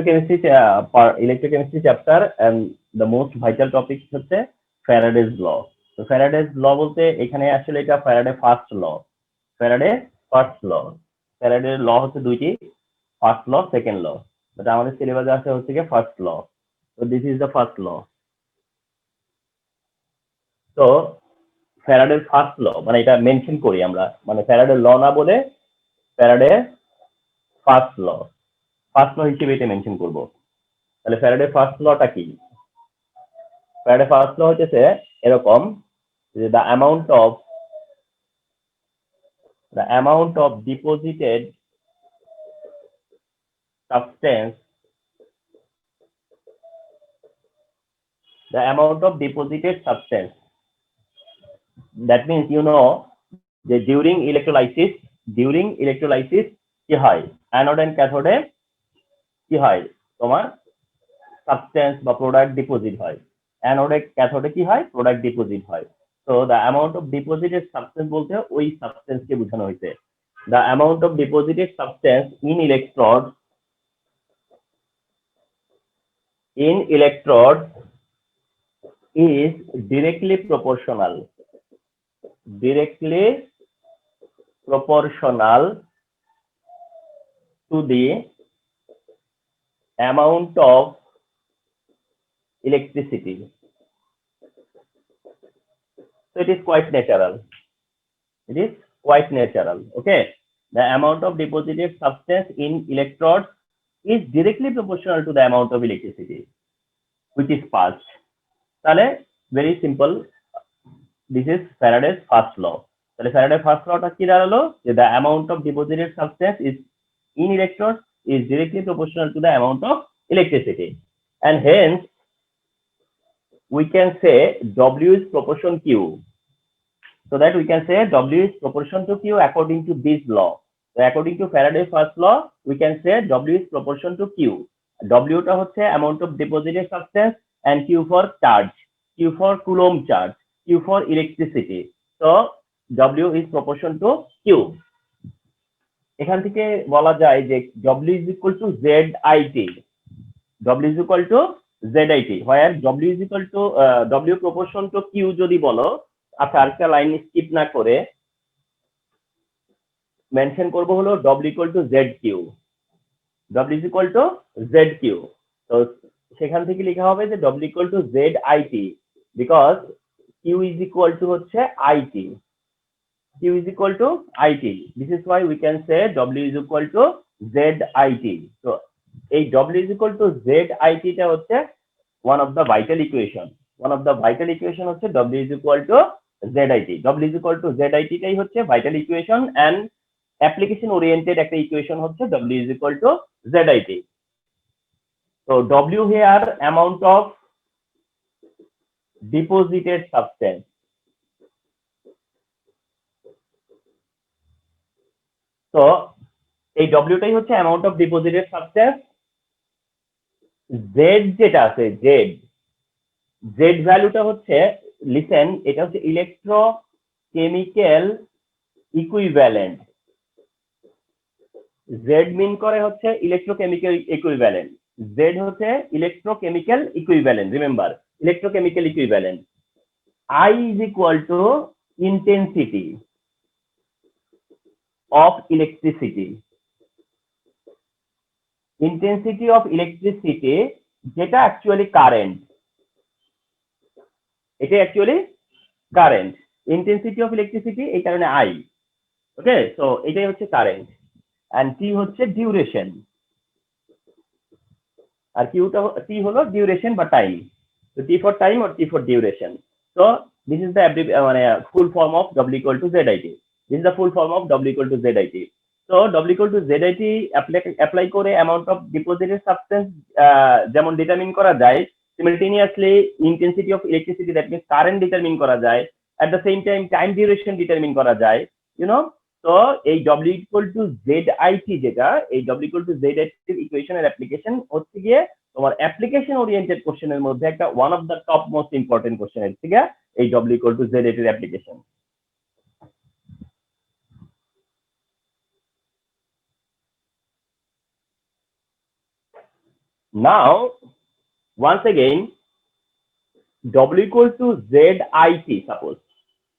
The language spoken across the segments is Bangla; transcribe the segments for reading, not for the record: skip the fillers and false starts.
Electrochemistry chapter and the most vital topic হচ্ছে ফ্যারাডেজ ল। তো ফ্যারাডেজ ল বলতে এখানে আসলে এটা Faraday first law. Faraday first law, ফ্যারাডের ল হচ্ছে দুইটি, ফার্স্ট ল, সেকেন্ড ল। এটা আমাদের সিলেবাসে আছে হচ্ছে কি ফার্স্ট ল। তো this is the first law. তো ফ্যারাডের ফার্স্ট ল মানে এটা মেনশন করি আমরা, মানে ফ্যারাডের ল না বলে Faraday first law, first law হিসেবে এটা মেনশন করব। তাহলে ফ্যারাডে ফার্স্ট লটা কি? ফ্যারাডে ফার্স্ট ল হচ্ছে এরকম যে the amount of deposited substance, that means যে during electrolysis কি হয়, অ্যানোড এন্ড ক্যাথোডে কি হয়, তোমার সাবস্টেন্স বা প্রোডাক্ট ডিপোজিট হয়। অ্যানোডে ক্যাথোডে কি হয়, প্রোডাক্ট ডিপোজিট হয়। তো the amount of deposited substance বলতে ওই সাবস্টেন্সকে বোঝানো হয়েছে। The amount of deposited substance in electrode is directly proportional to the amount of electricity. So it is quite natural. Okay, the amount of deposited substance in electrodes is directly proportional to the amount of electricity which is passed. তাহলে very simple, this is Faraday's first law. তাহলে Faraday's first lawটা কি দাঁড়ালো, যে the amount of deposited substance is in electrodes is directly proportional to the amount of electricity, and hence we can say W is proportion Q. So that we can say W is proportion to Q according to this law. So according to Faraday's first law, we can say W is proportion to Q. W টা হচ্ছে amount of deposited substance and Q for charge, Q for Coulomb charge, Q for electricity. So W is proportion to Q. এখান থেকে বলা যায় যে W is equal to ZIT. W is equal to ZIT, where W is equal to W proportion to Q যদি বলো, আচ্ছা আরেকটা লাইন স্কিপ না করে মেনশন করব হলো W equal to ZQ. W is equal to ZQ. তো সেখান থেকে লেখা হবে যে W equal to ZIT because Q is equal to হচ্ছে IT. Q is equal to IT. This is why we can say W is equal to ZIT. So এই W is equal to ZIT টা হচ্ছে one of the vital equation. হচ্ছে W is equal to ZIT. W is equal to ZIT টাই হচ্ছে vital equation and application oriented একটা equation হচ্ছে W is equal to ZIT. So W here amount of deposited substance. So এই W টাই হচ্ছে amount of deposited substance. Z যেটা আছে Z ভ্যালুটা হচ্ছে, লিসেন, এটা হচ্ছে ইলেকট্রোকেমিক্যাল ইকুইভ্যালেন্ট। Z মিন করে হচ্ছে ইলেকট্রোকেমিক্যাল ইকুইভ্যালেন্ট। Z হচ্ছে electrochemical equivalent, remember electrochemical equivalent. I is equal to intensity of electricity. Intensity of electricity যেটা অ্যাকচুয়ালি কারেন্ট, এটা actually current. Intensity of electricity এই কারণে I, ওকে। সো এটাই হচ্ছে কারেন্ট, এন্ড T হচ্ছে ডিউরেশন, আর T হলো ডিউরেশন বা টাইম। তো T for time or T for duration. So this is the মানে full form of W equal to ZIT. This is the full form of W equal to ZIT. So W equal to ZIT apply করে amount of deposited substance যেমন ডিটারমিন করা যায়, simultaneously intensity of electricity, that means current determine করা যায়, at the same time duration determine করা যায়, তো এই W equal to ZIT যেটা, এই W equal to ZIT এর ইকুয়েশনের অ্যাপ্লিকেশন হচ্ছে গিয়ে তোমার অ্যাপ্লিকেশন ওরিয়েন্টেড কোশ্চেনের মধ্যে একটা one of the top most important question এর থেকে এই W equal to ZIT এর application. Now, once again, W equal to ZIT, suppose.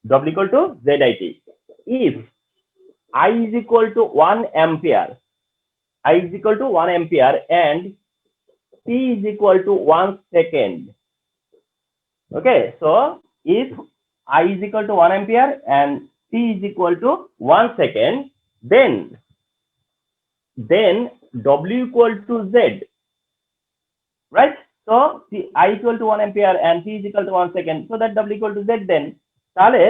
W equal to ZIT. If I is equal to 1 ampere, I is equal to 1 ampere and T is equal to 1 second. Okay, so if I is equal to 1 ampere and T is equal to 1 second, then W equal to Z, right? So I equal to 1 ampere and T is equal to 1 second, so that W equal to Z then, তাহলে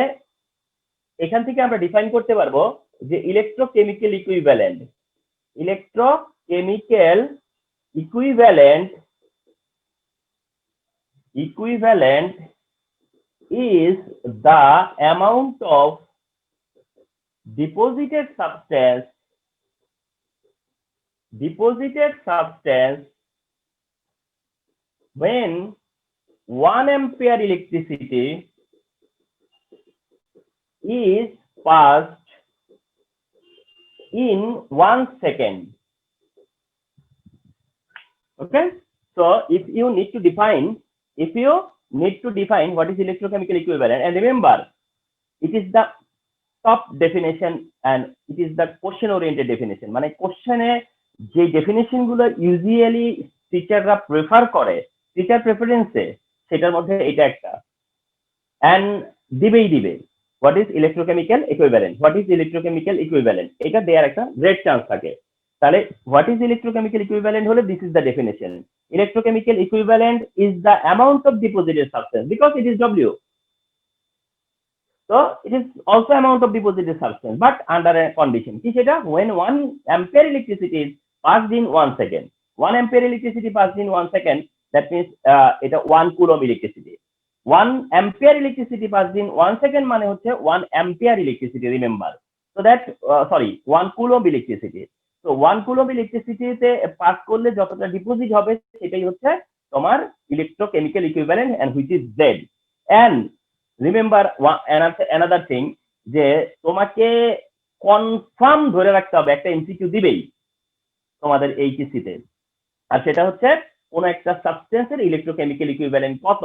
এখান থেকে আমরা ডিফাইন করতে পারবো যে electrochemical equivalent is the amount of deposited substance when 1 ampere electricity is passed in 1 second. Okay, so if you need to define what is electrochemical equivalent, and remember, it is the top definition and it is the question oriented definition. মানে কোশ্চেনে যে ডেফিনেশন গুলো ইউজুয়ালি টিচাররা প্রেফার করে, টিচার প্রেফারেন্সে, সেটার মধ্যে এটা একটা। এন্ড দিবে হোয়াট ইজ ইলেকট্রোকেমিক্যাল ইকুইভ্যালেন্ট, এটা দেওয়ার একটা গ্রেট চান্স থাকে। তাহলে হোয়াট ইজ ইলেকট্রোকেমিক্যাল ইকুইভ্যালেন্ট হলে this is the definition. Electrochemical equivalent is the amount of deposited substance, because it is W. So it is also amount of deposited substance, but under a condition. কি সেটা? When 1 ampere electricity is passed in 1 second. 1 ampere electricity passed in 1 second, that means এটা 1 coulomb electricity. 1 ampere electricity passed in 1 second মানে হচ্ছে 1 ampere electricity, remember. So that 1 coulomb electricity. So 1 coulomb electricity তে পাস করলে যতটা ডিপোজিট হবে সেটাই হচ্ছে তোমার electrochemical equivalent, and which is Z. And remember another thing, যে তোমাকে কনফার্ম ধরে রাখতে হবে একটা এমসিকিউ দিবেই তোমাদের এইচএসসি-তে, আর সেটা হচ্ছে কোন একটা সাবস্টেন্সের ইলেকট্রোকেমিক্যাল ইকুইভ্যালেন্ট কত,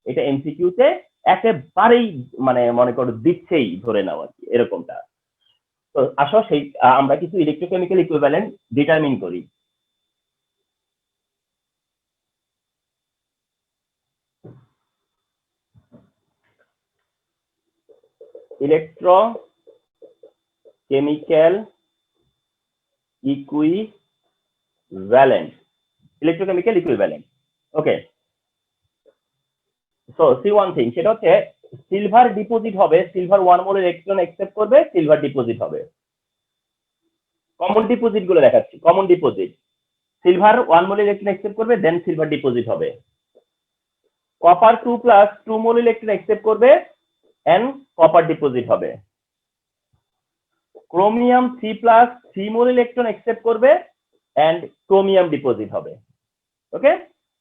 এটা এমসিকিউ-তে একেবারেই মানে মনে করো দিচ্ছেই ধরে নাও আর কি, এরকমটা। তো আসো সেই আমরা কিছু ইলেকট্রোকেমিক্যাল ইকুইভ্যালেন্ট ডিটারমিন করি। electrochemical equivalent. Okay, so see one thing, সেটা হচ্ছে সিলভার ডিপোজিট হবে, সিলভার 1 মোল ইলেকট্রন অ্যাকসেপ্ট করবে, সিলভার ডিপোজিট হবে। কমন ডিপোজিট গুলো দেখাচ্ছি। Common deposit, silver 1 mole electron accept করবে, দেন সিলভার ডিপোজিট হবে। কপার 2 মোল ইলেকট্রন অ্যাকসেপ্ট করবে এন্ড কপার ডিপোজিট হবে। ক্রোমিয়াম 3 মোল ইলেকট্রন অ্যাকসেপ্ট করবে এন্ড ক্রোমিয়াম ডিপোজিট হবে। ওকে,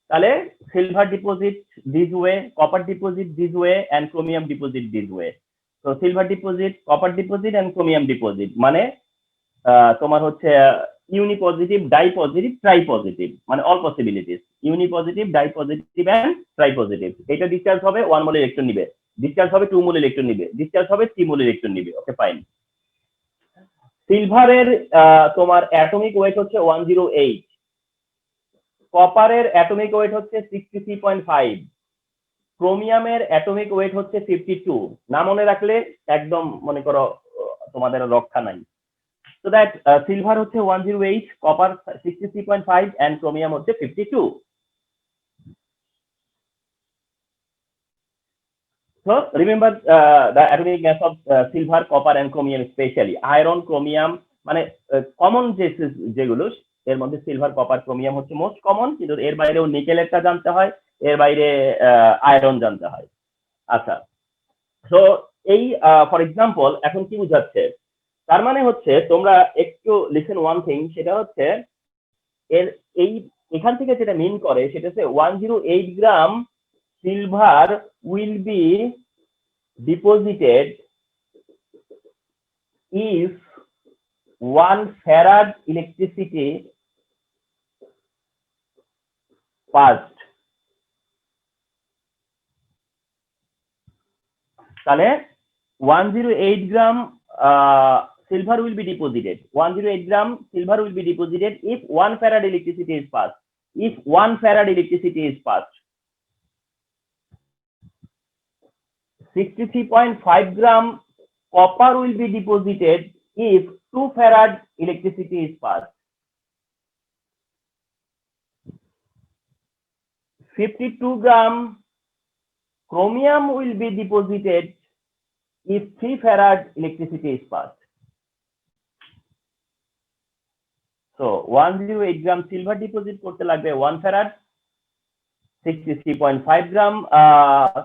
তাহলে silver deposit this way, copper deposit this way, and chromium deposit this way. তো silver deposit, copper deposit and chromium deposit মানে তোমার হচ্ছে uni positive, di positive, tri positive, মানে all possibilities, uni positive, di positive and tri positive. এটা ডিসচার্জ হবে 1 মোল ইলেকট্রন নিবে, ডিসচার্জ হবে 2 মোল ইলেকট্রন নিবে, ডিসচার্জ হবে 3 মোল ইলেকট্রন নিবে। ওকে, ফাইন। সিলভারের তোমার অ্যাটমিক ওয়েট হচ্ছে 108, কপারের অ্যাটমিক ওয়েট হচ্ছে 63.5, ক্রোমিয়ামের অ্যাটমিক ওয়েট হচ্ছে 52। না মনে রাখলে একদম মনে করো তোমাদের রক্ষা নাই। So that silver হচ্ছে 108, copper 63.5 and chromium হচ্ছে 52. So remember the atomic mass of silver, copper and chromium, especially iron, chromium, মানে কমন যেগুলো এর মধ্যে সিলভার, কপার, ক্রোমিয়াম হচ্ছে মোস্ট কমন, কিন্তু এর বাইরেও নিকেলেরটা জানতে হয়, এর বাইরে আয়রন জানতে হয়। আচ্ছা, সো এই ফর এক্সাম্পল এখন কি বুঝাচ্ছে, তার মানে হচ্ছে তোমরা একটু লিসেন ওয়ান থিং, সেটা হচ্ছে এর এই এখান থেকে যেটা মিন করে সেটা হচ্ছে 108 গ্রাম silver will be deposited if 1 farad electricity passed, তাহলে 108 gram silver will be deposited. 108 gram silver will be deposited if 1 farad electricity is passed. If 1 farad electricity is passed, 63.5 gram copper will be deposited if 2 farad electricity is passed. 52 gram chromium will be deposited if 3 farad electricity is passed. So 108 gram silver deposit করতে লাগবে 1 farad, 63.5 gram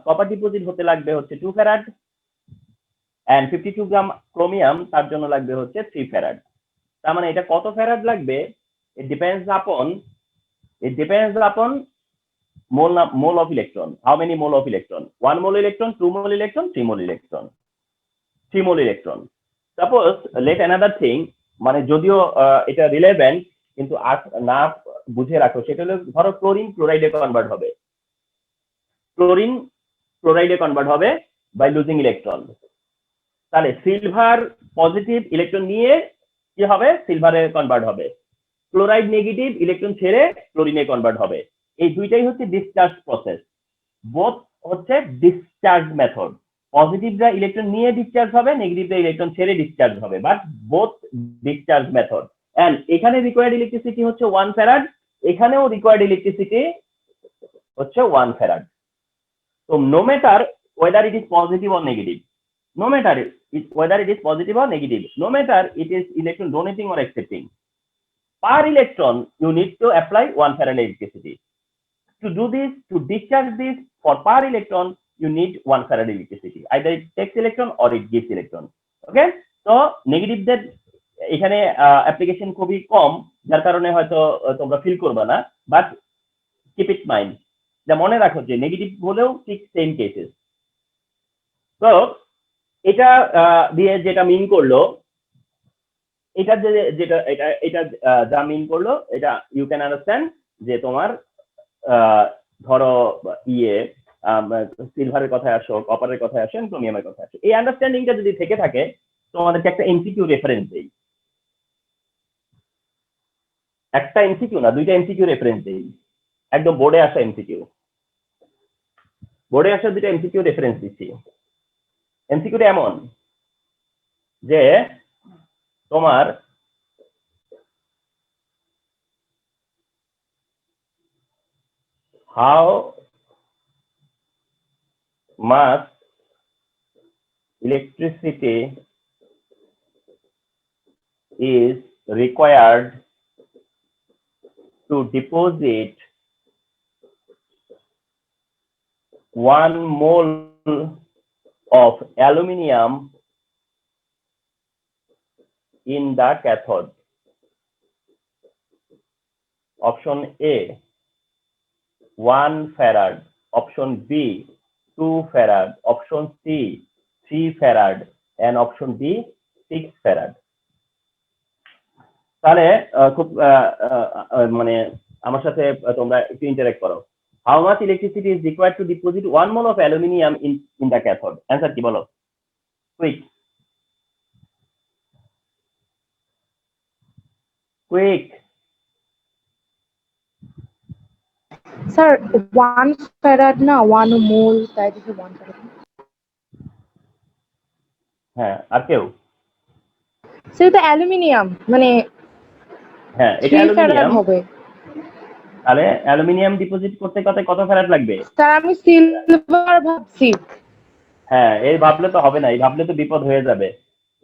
copper deposit হতে লাগবে হচ্ছে 2 farad, and 52 gram chromium তার জন্য লাগবে হচ্ছে 3 farad. তার মানে এটা কত ফ্যারাড লাগবে? It depends upon mole of electron. How many mole of electron? 1 mole electron, 2 mole electron, 3 mole electron. 3 mole electron. Suppose let another thing, মানে যদিও এটা রিলেভেন্ট কিন্তু না বুঝে রাখো, সেটা হলো ধরো ক্লোরিন ক্লোরাইডে কনভার্ট হবে, ক্লোরিন ক্লোরাইডে কনভার্ট হবে বাই লুজিং ইলেকট্রন। তাহলে সিলভার পজিটিভ ইলেকট্রন নিয়ে কি হবে? সিলভারে কনভার্ট হবে। ক্লোরাইড নেগেটিভ ইলেকট্রন ছেড়ে ক্লোরিনে কনভার্ট হবে। এই দুইটাই হচ্ছে ডিসচার্জ প্রসেস। বোথ হচ্ছে ডিসচার্জ মেথড। পজিটিভরা ইলেকট্রন নিয়ে ডিসচার্জ হবে, নেগেটিভরা ইলেকট্রন ছেড়ে ডিসচার্জ হবে, but both discharge method. And এখানে রিকোয়ার্ড ইলেকট্রিসিটি হচ্ছে 1 ফ্যারাড, এখানেও রিকোয়ার্ড ইলেকট্রিসিটি হচ্ছে 1 farad. So no matter whether it is positive or negative, no matter whether it is positive or negative, no matter it is electron donating or accepting, per electron you need to apply 1 farad electricity. To do this, to discharge this, for per electron you need 1 farad electricity. Either it takes electron or it gives electron. Okay, so negative দের এখানে অ্যাপ্লিকেশন খুবই কম, যার কারণে হয়তো তোমরা ফিল করবে না, বাট কিপ ইট মাইন্ড, যা মনে রাখো যে নেগেটিভ হলেও ঠিক সেম কেসেস। তো এটা দিয়ে যেটা মিন করলো, এটা যেটা এটা যা মিন করলো, এটা ইউ ক্যান আন্ডারস্ট্যান্ড যে তোমার ধরো সিলভারের কথায় আসো, কপারের কথায় আসো, ক্রোমিয়ামের কথায় আসো, এই আন্ডারস্ট্যান্ডিংটা যদি থেকে থাকে, তোমাদেরকে একটা এমসিকিউ রেফারেন্স দেই, একটা এমসিকিউ না, দুইটা এমসিকিউ রেফারেন্স দেই, একদম বোর্ডে আসা এমসিকিউ, বোর্ডে আসা দুইটা এমসিকিউ রেফারেন্স দিচ্ছি। এমসিকিউটা এমন যে তোমার how much electricity is required to deposit 1 mole of aluminium in the cathode? Option A 1 farad, option B 2 farad, option C 3 farad, and option D 6 farad. তাহলে খুব মানে আমার সাথে তোমরা একটু ইন্টারেক্ট করো। How much electricity is required to deposit 1 mole of aluminium in the cathode? Answer কি বলো? Quick. Quick. Sir, 1 farad না 1 mole, তাই দেখি 1 farad। হ্যাঁ, আর কেউ? সেটা অ্যালুমিনিয়াম, মানে হ্যাঁ, এটা 3 farad অ্যালুমিনিয়াম হবে। তাহলে অ্যালুমিনিয়াম ডিপোজিট করতে কত ফ্যারাড লাগবে? স্যার আমি সিলভার ভাবছি। হ্যাঁ, এই ভাবলে তো হবে না, এই ভাবলে তো বিপদ হয়ে যাবে।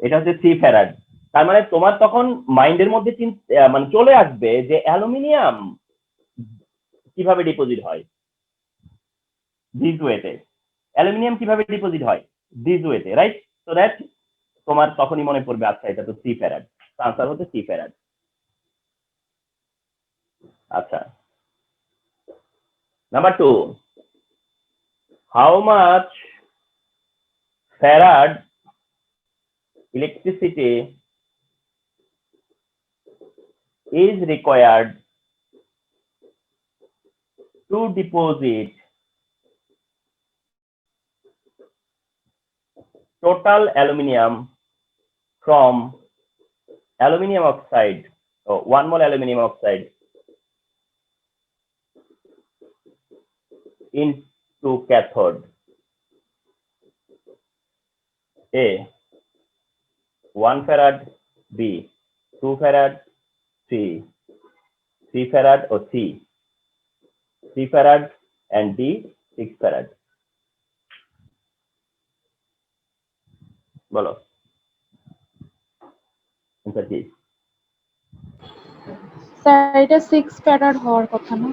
এটা হচ্ছে 3 ফ্যারাড। তার মানে তোমার তখন মাইন্ডের মধ্যে মানে চলে আসবে যে অ্যালুমিনিয়াম কিভাবে ডিপোজিট হয়, দিস ওয়েতে। অ্যালুমিনিয়াম কিভাবে ডিপোজিট হয়, দিস ওয়েতে, রাইট? সো দ্যাট তোমার তখনই মনে পড়বে, আচ্ছা এটা তো 3 ফ্যারাড। আনসার হচ্ছে 3 ফ্যারাড। আচ্ছা, number 2, how much farad electricity is required to deposit total aluminium from aluminium oxide, 1 mole aluminium oxide into cathode. A 1 farad, B 2 farad, C 3 farad or C 3 farad and D 6 farad. বলো অ্যান্সার কি? স্যার এটা 6 ফ্যারাড হওয়ার কথা না?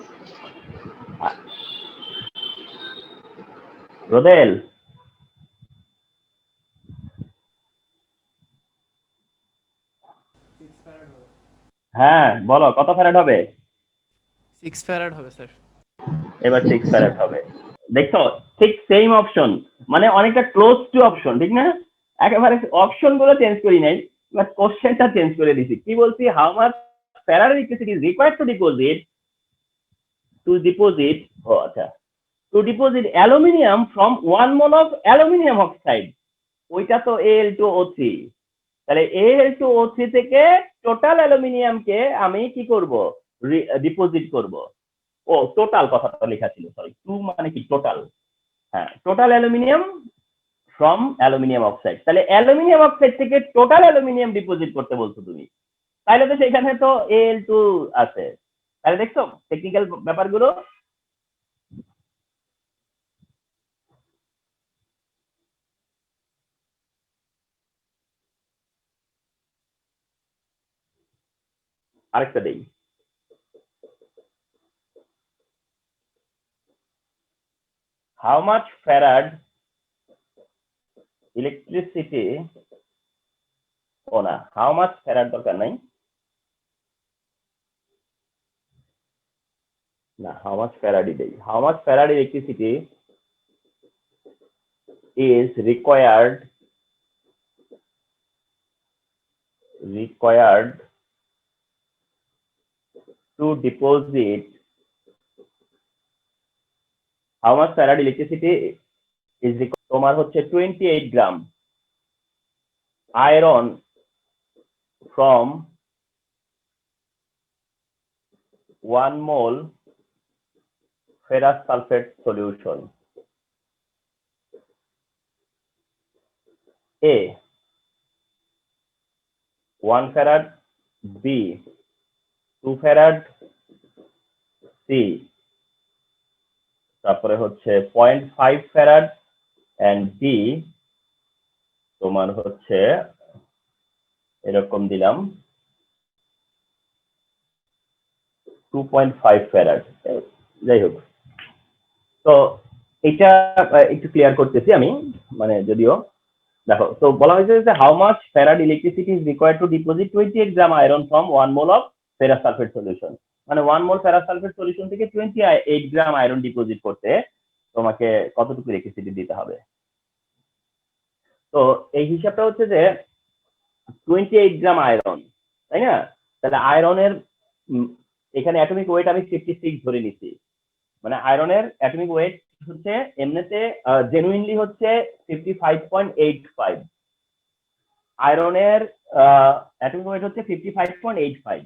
রোদেল হ্যাঁ বলো কত ফ্যারাড হবে? 6 ফ্যারাড হবে স্যার। এবার 6 ফ্যারাড হবে। দেখছো ঠিক সেম অপশন, মানে অনেকটা ক্লোজ টু অপশন, ঠিক না? একেবারে অপশন গুলো চেঞ্জ করি নাই, বাট কোশ্চেনটা চেঞ্জ করে দিছি। কি বলছি? How much farad electricity is required to deposit আচ্ছা to deposit aluminium from 1 mole of aluminium oxide. ওইটা তো Al2O3, তাহলে Al2O3 থেকে টোটাল অ্যালুমিনিয়ামকে আমি কি করব? ডিপোজিট করব। ও টোটাল কথাটা লেখা ছিল, সরি, টু মানে কি টোটাল। হ্যাঁ, total aluminium from aluminium oxide. তাহলে অ্যালুমিনিয়াম অক্সাইড থেকে টোটাল অ্যালুমিনিয়াম ডিপোজিট করতে বলছো তুমি, তাহলে তো সেখানে তো Al2 আছে। তাহলে দেখছো টেকনিক্যাল ব্যাপারগুলো। আরেকটা দেই, how much farad electricity, ও না, how much farad দরকার নাই, না how much farad দেই, how much farad electricity is required to deposit, how much farad electricity is required, তোমার হচ্ছে 28 গ্রাম iron from 1 mole ferrous sulfate solution. A 1 farad, B 2 farad, C তারপরে হচ্ছে 0.5 farad and D তোমার হচ্ছে এরকম দিলাম 2.5 farad। যাই হোক, তো এটা একটু ক্লিয়ার করতেছি আমি, মানে যদিও দেখো, তো বলা হয়েছে যে how much farad electricity is required to deposit 28 gram iron from 1 mole of ferrous sulphate solution. মানে 1 মোল ফেরাস সালফেট সলিউশন থেকে 28 গ্রাম আয়রন ডিপোজিট করতে তোমাকে কতটুকু ইলেকট্রিসিটি দিতে হবে। তো এই হিসাবটা হচ্ছে যে 28 গ্রাম আয়রন, তাই না? তাহলে আয়রনের এখানে অ্যাটমিক ওয়েট আমি 56 ধরে নিচ্ছি, মানে আয়রনের অ্যাটমিক ওয়েট হচ্ছে এমনিতে জেনুইনলি হচ্ছে 55.85, আয়রনের অ্যাটমিক ওয়েট হচ্ছে 55.85।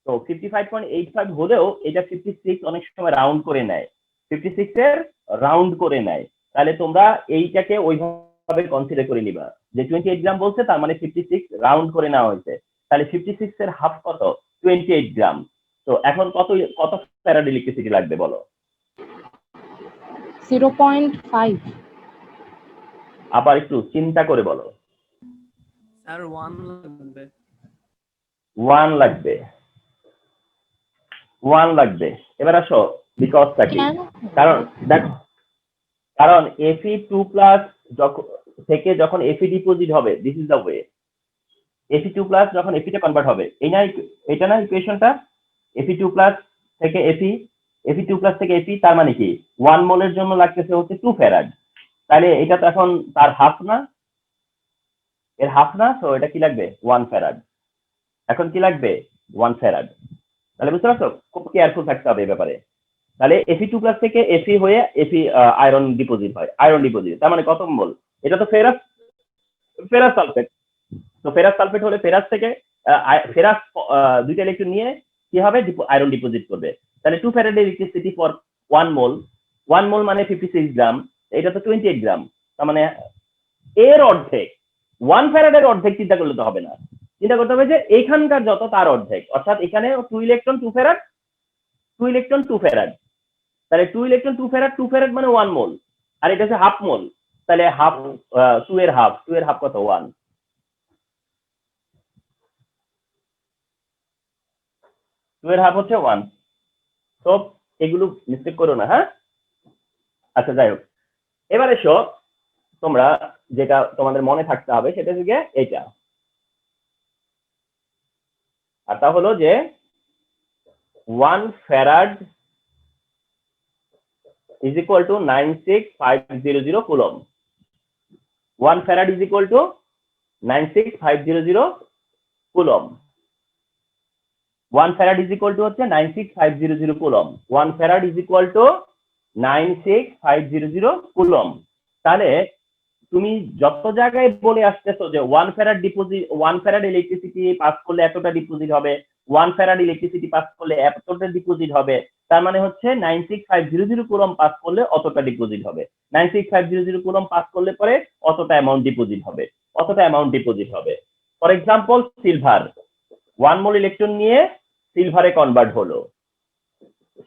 তো 55.85 হলেও এটা 56 অনেক সময় রাউন্ড করে নেয়, 56 এর রাউন্ড করে নেয়। তাহলে তোমরা এইটাকে ওইভাবে কনসিডার করে নিবা যে 28 গ্রাম বলছে, তার মানে 56 রাউন্ড করে নেওয়া হয়েছে। তাহলে 56 এর হাফ কত? 28 গ্রাম। তো এখন কত ফ্যারাড ইলেকট্রিসিটি লাগবে বলো? 0.5। আবার একটু চিন্তা করে বলো। স্যার 1 লাগবে। 1 লাগবে, 1 লাগবে। এবার আসো বিকজটা কি? কারণ দেখো, কারণ Fe2+ থেকে যখন Fe ডিপোজিট হবে, this is the way, Fe2+ যখন Fe তে কনভার্ট হবে, এটা না ইকুয়েশনটা, Fe2+ থেকে Fe2+ থেকে Fe, তার মানে কি 1 মোলের জন্য লাগতেছে হচ্ছে 2 ফ্যারাড। তাহলে এটা তো এখন তার হাফ না, এর হাফ না, তো এটা কি লাগবে? 1 ফ্যারাড। এখন কি লাগবে? 1 ফ্যারাড। তাহলে বুঝতে পারছো, খুব কেয়ারফুল থাকতে হবে এই ব্যাপারে। তাহলে Fe2+ থেকে Fe হয়ে Fe আয়রন ডিপোজিট হয়, আয়রন ডিপোজিট। তার মানে কত মোল? এটা তো ফেরাস সালফেট। তো ফেরাস সালফেট হলে ফেরাস থেকে ফেরাস দুইটা ইলেকট্রন নিয়ে কি হবে? আয়রন ডিপোজিট করবে। তাহলে 2 ফ্যারাড ইলেকট্রিসিটি ফর 1 মোল, 1 মোল মানে 56 গ্রাম, এটা তো 28 গ্রাম। তার মানে এর অর্ধেক, 1 ফ্যারাডের অর্ধেক চিন্তা করলে তো হবে না, চিন্তা করতে হবে যে এইখানকার যত তার অর্ধেক, অর্থাৎ এখানে 2 ইলেকট্রন 2 ফ্যারাড, 2 ইলেকট্রন 2 ফ্যারাড। তাহলে 2 ইলেকট্রন 2 ফ্যারাড, 2 ফ্যারাড মানে 1 মোল, আর এটা হচ্ছে হাফ মোল। তাহলে হাফ 2 এর হাফ, 2 এর হাফ কত? 1। 2 এর হাফ হচ্ছে 1। তো এগুলো মিস্টেক করো না, হ্যাঁ? আচ্ছা, যাই হোক, এবার এসো তোমরা যেটা তোমাদের মনে থাকতে হবে সেটা হচ্ছে এইটা, আর তা হলো যে 1 farad is equal to 96500 coulomb. 1 farad is equal to 96500 coulomb. 1 farad is equal to হচ্ছে 96500 coulomb. 1 farad is equal to 96500 coulomb. তাহলে তুমি যত জায়গায় বলে আসতেছো যে 1 farad deposit, 1 farad electricity pass করলে এতটা ডিপোজিট হবে, 1 ফ্যারাড ইলেকট্রিসিটি পাস করলে এতটা ডিপোজিট হবে, তার মানে হচ্ছে 96500 কুলম পাস করলে অতটা ডিপোজিট হবে, 96500 কুলম পাস করলে পরে অতটা অ্যামাউন্ট ডিপোজিট হবে, অতটা অ্যামাউন্ট ডিপোজিট হবে। For example silver, 1 mole electron নিয়ে সিলভারে কনভার্ট হলো,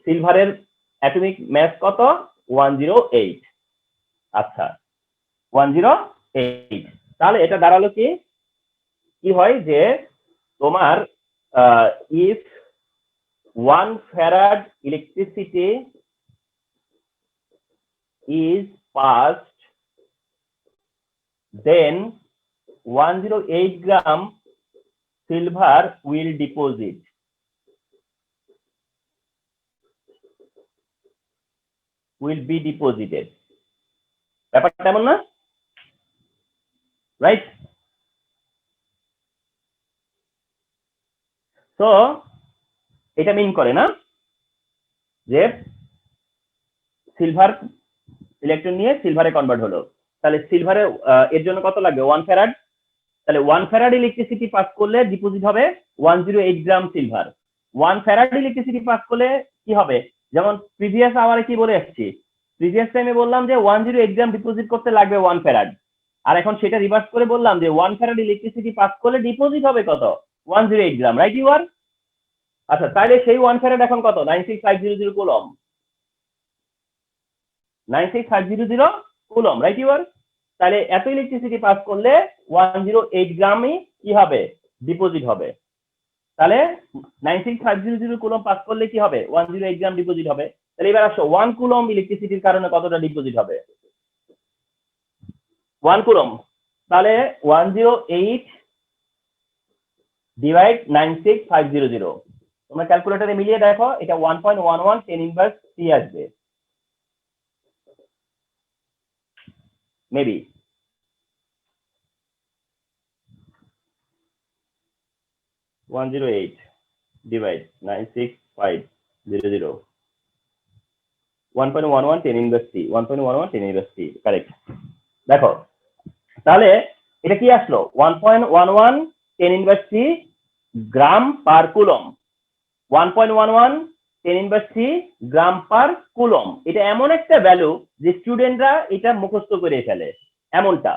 সিলভারের অ্যাটমিক মাস কত? 108। আচ্ছা, 108। তাহলে এটা দাঁড়ালো কি হয় যে তোমার if 1 farad electricity is passed, then 108 gram silver will deposit। will be deposited। ব্যাপারটা এমন না? রাইট? তো এটা মিন করে না যে সিলভার ইলেকট্রন নিয়ে সিলভারে কনভার্ট হলো, তাহলে সিলভারে এর জন্য কত লাগবে? 1 ফ্যারাড। তাহলে 1 ফ্যারাড ইলেকট্রিসিটি পাস করলে ডিপোজিট হবে 108 গ্রাম সিলভার। 1 ফ্যারাড ইলেকট্রিসিটি পাস করলে কি হবে? যেমন প্রিভিয়াস আওয়ারে কি বলে আসছি, প্রিভিয়াস টাইমে বললাম যে 108 গ্রাম ডিপোজিট করতে লাগবে 1 ফ্যারাড, আর এখন সেটা রিভার্স করে বললাম যে 1 ফ্যারাড ইলেকট্রিসিটি পাস করলে ডিপোজিট হবে কত? 108 গ্রাম। রাইট ইউ আর? আচ্ছা, তাহলে সেই 1 ফ্যারাড এখন কত? 96500 coulomb. 96500 coulomb. Right you are? তাহলে এত ইলেকট্রিসিটি পাস করলে 108 গ্রামই কি হবে? ডিপোজিট হবে। তাহলে 96500 কুলম পাস করলে কি হবে? 108 গ্রাম ডিপোজিট হবে। তাহলে এবার আসো 1 কুলম ইলেকট্রিসিটির কারণে কতটা ডিপোজিট হবে? 1 কুলম। তাহলে 108 ডিভাইড 96500, তোমরা ক্যালকুলেটরে মিলিয়ে দেখো, এটা 1.11 10 ইনভার্স 3 আসবে maybe. One 108 divide 96500, 1.11 10 inverse 3, 1.11 10 inverse 3, correct. দেখো তাহলে এটা কি আসলো? 1.11 10 ইনভার্স 3 গ্রাম পার কুলম। 1.11 10 ইনভার্স 3 গ্রাম পার কুলম। এটা এমন একটা ভ্যালু যে স্টুডেন্টরা এটা মুখস্থ করে ফেলে, এমনটা।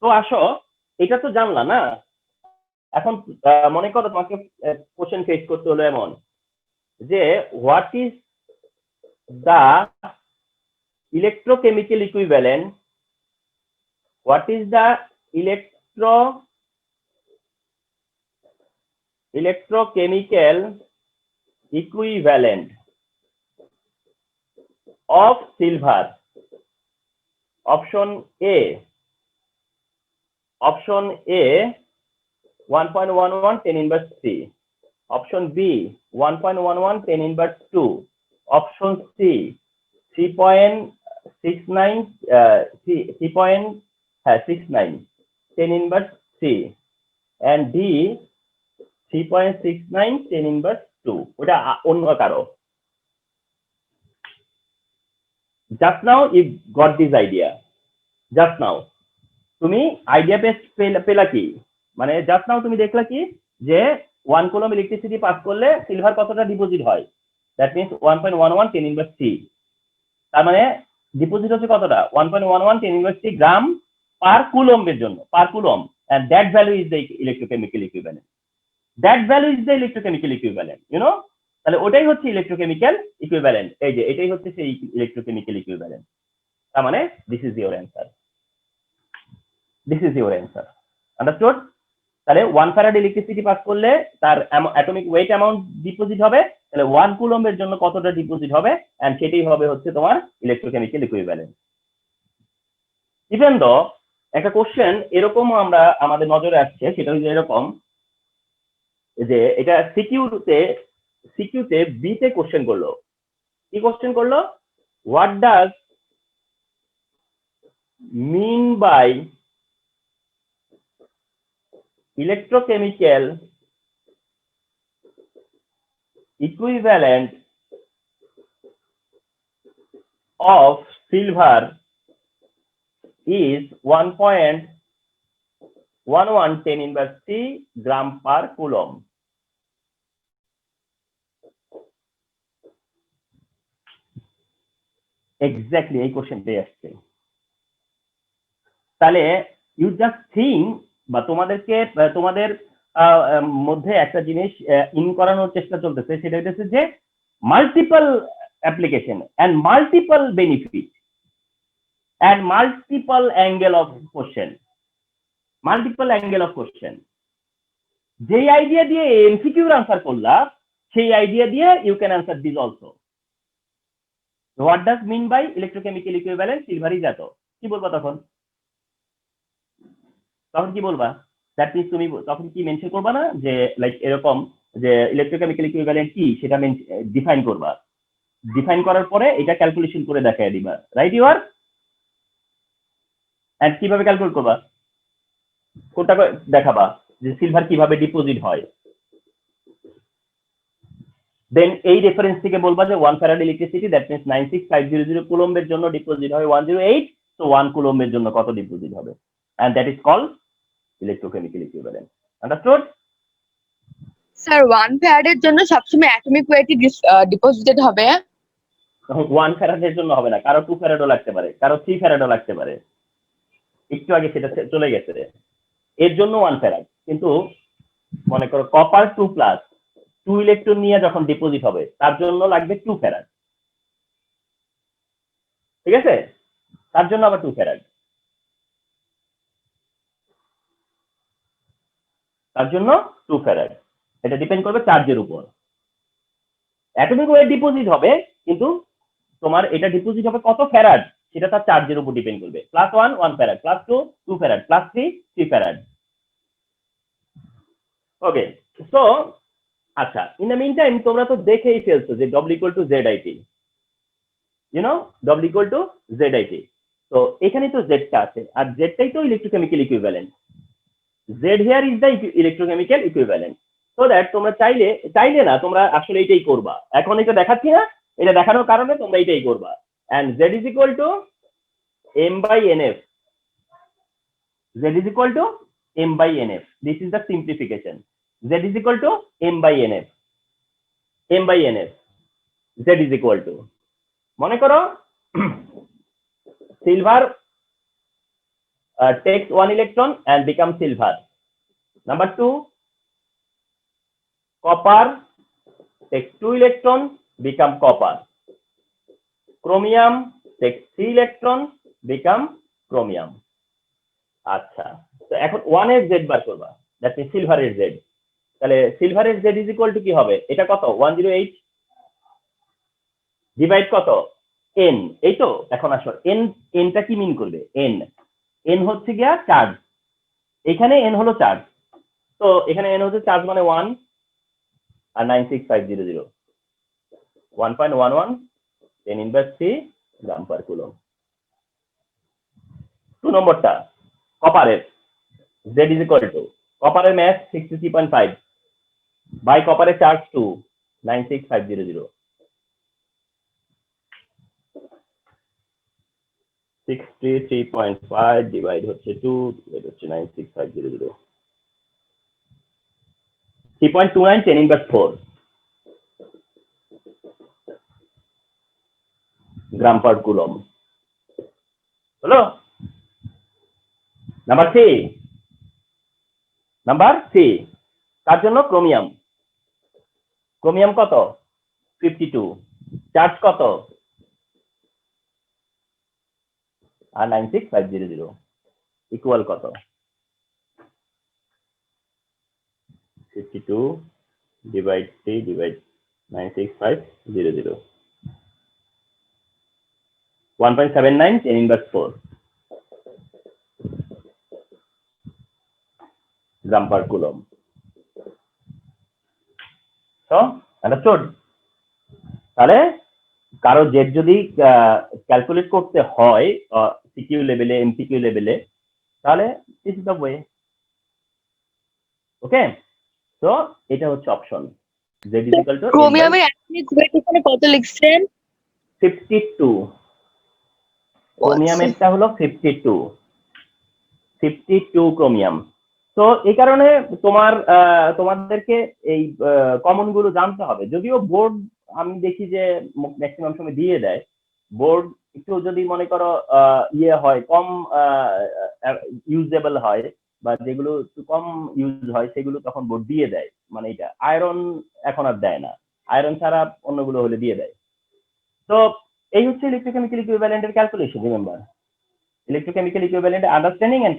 তো আসো, এটা তো জানলা না, এখন মনে করো তোমাকে কোশ্চেন ফেস করতে হলো এমন যে what is the electrochemical equivalent, what is the electrochemical equivalent of silver? Option A 1.11 10 inverse 3, option B 1.11 10 inverse 2, option C 3.69 10 inverse 3, and D 3.69 10 inverse 2। ওটা অন্য কারো। Just now you got this idea, just now তুমি আইডিয়া পেলা কি, মানে জাস্ট নাও তুমি দেখলা কি যে 1 কুলম ইলেকট্রিসিটি পাস করলে সিলভার কতটা ডিপোজিট হয়, দ্যাট মিনস 1.11 10 ইনভার্স 3, তার মানে ডিপোজিট হচ্ছে কতটা 1.11 10 ইনভার্স 3 গ্রাম পার কুলম্বের জন্য, পার coulomb, and that value is the electrochemical equivalent, that value is the electrochemical equivalent, you know, তাহলে ওটাই হচ্ছে ইলেকট্রোকেমিক্যাল ইকুইভ্যালেন্ট, এই যে এটাই হচ্ছে সেই ইলেকট্রোকেমিক্যাল ইকুইভ্যালেন্ট, তার মানে this is your answer, this is your answer, understood. তাহলে 1 ফ্যারাড ইলেকট্রিসিটি পাস করলে তার অ্যাটমিক ওয়েট অ্যামাউন্ট ডিপোজিট হবে, তাহলে 1 কুলম্বের জন্য কতটা ডিপোজিট হবে, এন্ড সেটাই হবে হচ্ছে তোমার ইলেকট্রোকেমিক্যাল ইকুইভ্যালেন্ট। ইভেন দো একটা কোশ্চেন এরকম আমরা আমাদের নজরে আসছে, সেটা হচ্ছে এরকম যে এটা সিকিউতে বি তে কোশ্চেন করলো, কি কোশ্চেন করলো, what does mean by electrochemical equivalent of silver is 1.11 10 inverse 3 gram per coulomb. Exactly এই কোশ্চেনটাই আসছে। তাহলে ইউ জাস্ট থিঙ্ক, বা তোমাদের মধ্যে একটা জিনিস ইন করানোর চেষ্টা চলতেছে, সেটা হচ্ছে যে multiple application and multiple benefit and multiple angle of question, multiple angle of question, যেই আইডিয়া দিয়ে এমসিকিউর আনসার করলা সেই আইডিয়া দিয়ে you can answer this also. What does mean by electrochemical equivalent silver is এত, কি বলবা তখন, তখন কি বলবা, দ্যাট মিনস তুমি তখন কি মেনশন করবা না যে লাইক এরকম যে ইলেকট্রোকেমিক্যাল ইকুইভ্যালেন্ট কি সেটা ডিফাইন করবা, ডিফাইন করার পরে এটা ক্যালকুলেশন করে দেখায় দিবা, রাইট ইউ আর, এন্ড কিভাবে ক্যালকুলেট করবা, কোনটা দেখাবা যে সিলভার কিভাবে ডিপোজিট হয়, দেন এই রেফারেন্স থেকে বলবা যে 1 ফ্যারাড ইলেকট্রিসিটি দ্যাট মিনস 96500 কুলম্বের জন্য ডিপোজিট হয় 108, তো 1 কুলম্বের জন্য কত ডিপোজিট হবে, and that is called electrochemical equivalent, understood. Sir 1 ফ্যারাডের জন্য সবসময় অ্যাটমিক ওয়েটই ডিপোজিটেড হবে? 1 ফ্যারাডের জন্য হবে না, কারো 2 ফ্যারাডও লাগতে পারে, কারো 3 ফ্যারাডও লাগতে পারে, একটু আগে সেটা চলে গেছে, এর জন্য 1 ফ্যারাড, কিন্তু মনে করো কপার 2 প্লাস 2 ইলেকট্রন নিয়ে যখন ডিপোজিট হবে তার জন্য লাগবে 2 ফ্যারাড, ঠিক আছে, তার জন্য আবার 2 ফ্যারাড, তার জন্য 2 ফ্যারাড, এটা ডিপেন্ড করবে চার্জের উপর, অ্যাটমিক ওয়েট ডিপোজিট হবে কিন্তু তোমার এটা ডিপোজিট হবে কত ফ্যারাড সেটা তার চার্জের উপর ডিপেন্ড করবে, +1 1 farad, +2 2 farad, +3 3 farad, okay. So আচ্ছা, ইন দ্য মিন টাইম তোমরা তো দেখেই ফেলছো যে W = ZIT, you know, W = ZIT, তো এখানে তো Z টা আছে, আর Z টাই তো electrochemical equivalent, Z here is the electrochemical equivalent, so that তোমরা চাইলে না তোমরা আসলে এটাই করবা, এখন এটা দেখাচ্ছি না, এটা দেখানোর কারণে তোমরা এটাই করবা, and Z is equal to m/nf, Z is equal to m/nf, this is the simplification, Z is equal to m/nf, Z is equal to, মনে করো silver takes 1 electron and becomes silver. Number 2, copper takes 2 electron, become copper. Chromium takes 3 electron, become chromium. আচ্ছা, তো এখন 1 এর Z বার করবা, দ্যাট মিন্স সিলভার এর Z, তাহলে সিলভার এর Z ইজ ইকুয়াল টু কি হবে, এটা কত 108 ডিভাইড কত n, এই তো, এখন আসো n টা কি মিন করবে, n হচ্ছে গিয়া চার্জ, এখানে n হলো চার্জ, তো এখানে n হচ্ছে চার্জ মানে 1 আর 96500 1.11 10 ইনভার্স 3 গ্রাম পার কুলম্ব। 2 নম্বরটা কপারের Z is equal to, কপারের ম্যাস 63.5 বাই কপারের চার্জ 2 96500, 63.5 ডিভাইড হচ্ছে 2 ডিভাইড হচ্ছে 96500 3.29 10 ইনভার্স 4 গ্রাম পার কুলম হলো। নাম্বার 3 তার জন্য ক্রোমিয়াম কত 52 চার্জ কত আর 96500 ইকুয়াল কত 52 divide 3 divide 96500 1.79 10 inverse 4 gram per coulomb. So understood? তাহলে কারো জেড যদি ক্যালকুলেট করতে হয় সিকিউ লেভেলে এমসিকিউ লেভেলে তাহলে this is the way. Okay, so এটা হচ্ছে option Z is equal to ক্রোমিয়ামের অ্যাটমিক ওয়েট এখানে কত লিখছেন? 52। ক্রোমিয়ামেরটা হলো 52 ক্রোমিয়াম। তো এই কারণে তোমাদেরকে এই কমন গুলো জানতে হবে। যদিও বোর্ড আমি দেখি যে ম্যাক্সিমাম সময় দিয়ে দেয়, বোর্ড একটু যদি মনে করো ইয়ে হয় কম ইউজেবল হয় বা যেগুলো একটু কম ইউজ হয় সেগুলো তখন বোর্ড দিয়ে দেয়। মানে এটা আয়রন এখন আর দেয় না, আয়রন ছাড়া অন্যগুলো হলে দিয়ে দেয়। তো এই হচ্ছে ইলেকট্রোকেমিক্যাল ইকুইভ্যালেন্টের calculation. Remember, electrochemical equivalent understanding and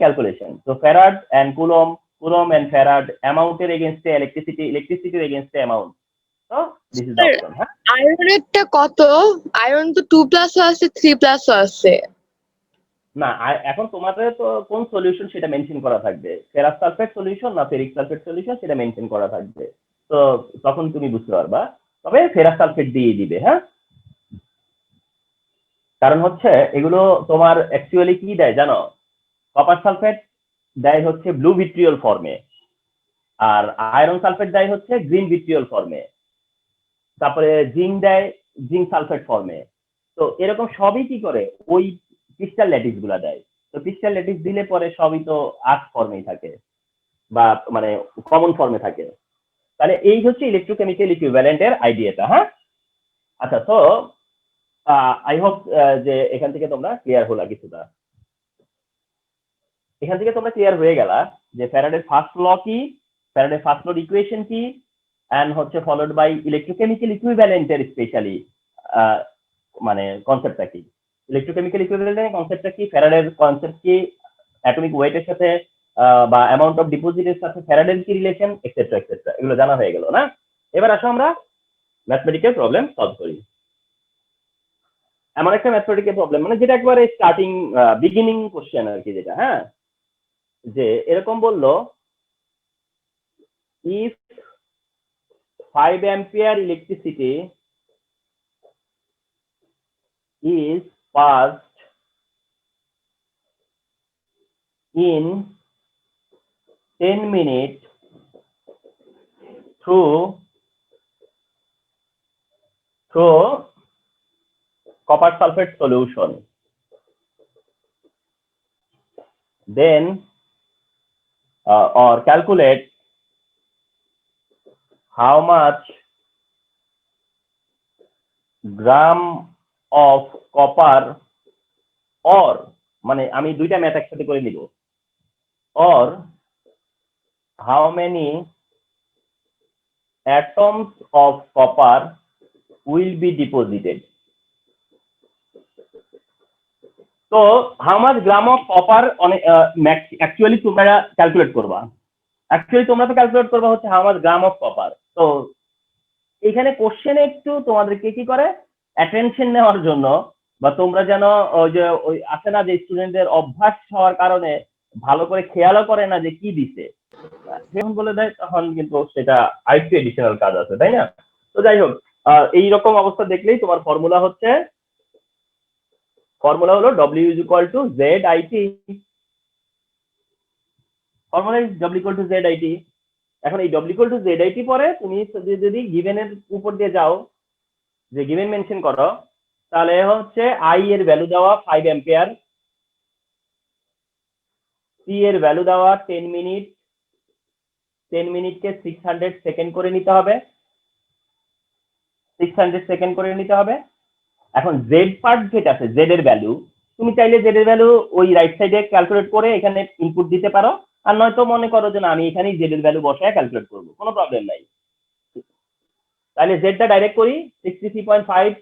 calculation. So farad and coulomb and farad amounted against the electricity against the amount. So this is the option. Huh? আয়রনেরটা কত? আয়রন তো 2+ আছে 3+ আছে। না এখন তোমাদের তো কোন সলিউশন সেটা মেনশন করা থাকবে, ফেরাস সালফেট সলিউশন না ফেরিক সালফেট সলিউশন সেটা মেনশন করা থাকবে। তো তখন তুমি বুঝতে পারবা, তবে ফেরাস সালফেট দিয়ে দিবে। হ্যাঁ, কারণ হচ্ছে এগুলো তোমার অ্যাকচুয়ালি কি দেয় জানো, কপার সালফেট দেয় হচ্ছে ব্লু ভিট্রিয়ল ফর্মে, আর আয়রন সালফেট দেয় হচ্ছে গ্রিন ভিট্রিয়ল ফর্মে, তারপরে জিঙ্ক দেয় জিঙ্ক সালফেট ফর্মে। তো এরকম সবই কি করে ওই ক্রিস্টাল ল্যাটিস গুলা দেয়। তো ক্রিস্টাল ল্যাটিস দিলে পরে সবই তো আর্ট ফর্মেই থাকে বা মানে কমন ফর্মে থাকে। তাহলে এই হচ্ছে ইলেকট্রোকেমিক্যাল ইকুইভ্যালেন্টের আইডিয়াটা। হ্যাঁ, আচ্ছা, তো আই হোপ যে এখান থেকে তোমরা ক্লিয়ার হলা কিছুটা। এখান থেকে তোমরা ক্লিয়ার হয়ে গেলা যে ফ্যারাডের ফার্স্ট ল কি, ফ্যারাডের ফার্স্ট লর ইকুয়েশন কি, এন্ড হচ্ছে ফলোড বাই ইলেকট্রোকেমিক্যাল ইকুইভ্যালেন্টের স্পেশালি মানে কনসেপ্টটা কি, ইলেকট্রোকেমিক্যাল ইকুইভ্যালেন্টের কনসেপ্টটা কি, ফ্যারাডের কনসেপ্ট কি, অ্যাটমিক ওয়েটের সাথে বা অ্যামাউন্ট অফ ডিপোজিটের সাথে ফ্যারাডের কি রিলেশন, এক্সেট্রা এক্সেট্রা, এগুলো জানা হয়ে গেল না। এবার আসো আমরা ম্যাথমেটিক্যাল প্রবলেম সলভ করি। এমন একটা ম্যাথমেটিক্যাল প্রবলেম মানে যেটা একবারে স্টার্টিং বিগিনিং কোশ্চেন আর কি, যেটা হ্যাঁ যে এরকম বললো if 5 ampere electricity is passed in 10 minutes through copper sulfate solution, then or calculate how much gram of copper or মানে আমি দুইটা ম্যাথ একসাথে করে নিব, or how many atoms of copper will be deposited. তো how much gram of copper actually তোমরা ক্যালকুলেট করবা, তোমরা তো ক্যালকুলেট করবা হচ্ছে how much gram of copper। তো এখানে কোশ্চেনে একটু তোমাদেরকে কি করে অ্যাটেনশন নেওয়ার জন্য, বা তোমরা যেন ওই আছে না যে স্টুডেন্টদের অভ্যাস হওয়ার কারণে ভালো করে খেয়ালও করে না যে কি দিছে, যখন বলে দেয় তখন কিন্তু সেটা আরেকটু এডিশনাল কাজ আছে, তাই না? তো যাই হোক, এইরকম অবস্থা দেখলেই তোমার ফর্মুলা হলো W is equal to ZIT। Formula is W equal to ZIT। এখন এই W equal to ZIT পরে তুমি যদি গিভেনের উপর দিয়ে যাও, যে গিভেন মেনশন করো তাহলে হচ্ছে আই এর ভ্যালু দেওয়া 5 অ্যাম্পিয়ার, সি এর ভ্যালু দেওয়া 10 মিনিট, 10 মিনিটকে 600 সেকেন্ড করে নিতে হবে, 600 সেকেন্ড করে নিতে হবে। এখন জেড পার্ট যেটা আছে, জেড এর ভ্যালু, তুমি চাইলে জেড এর ভ্যালু ওই রাইট সাইডে ক্যালকুলেট করে এখানে ইনপুট দিতে পারো, আর নয়তো মনে করো যে না আমি এখানেই জেড এর ভ্যালু বসায় ক্যালকুলেট করবো, কোনো প্রবলেম নাই। তাহলে জেডটা ডাইরেক্ট করি, 63.5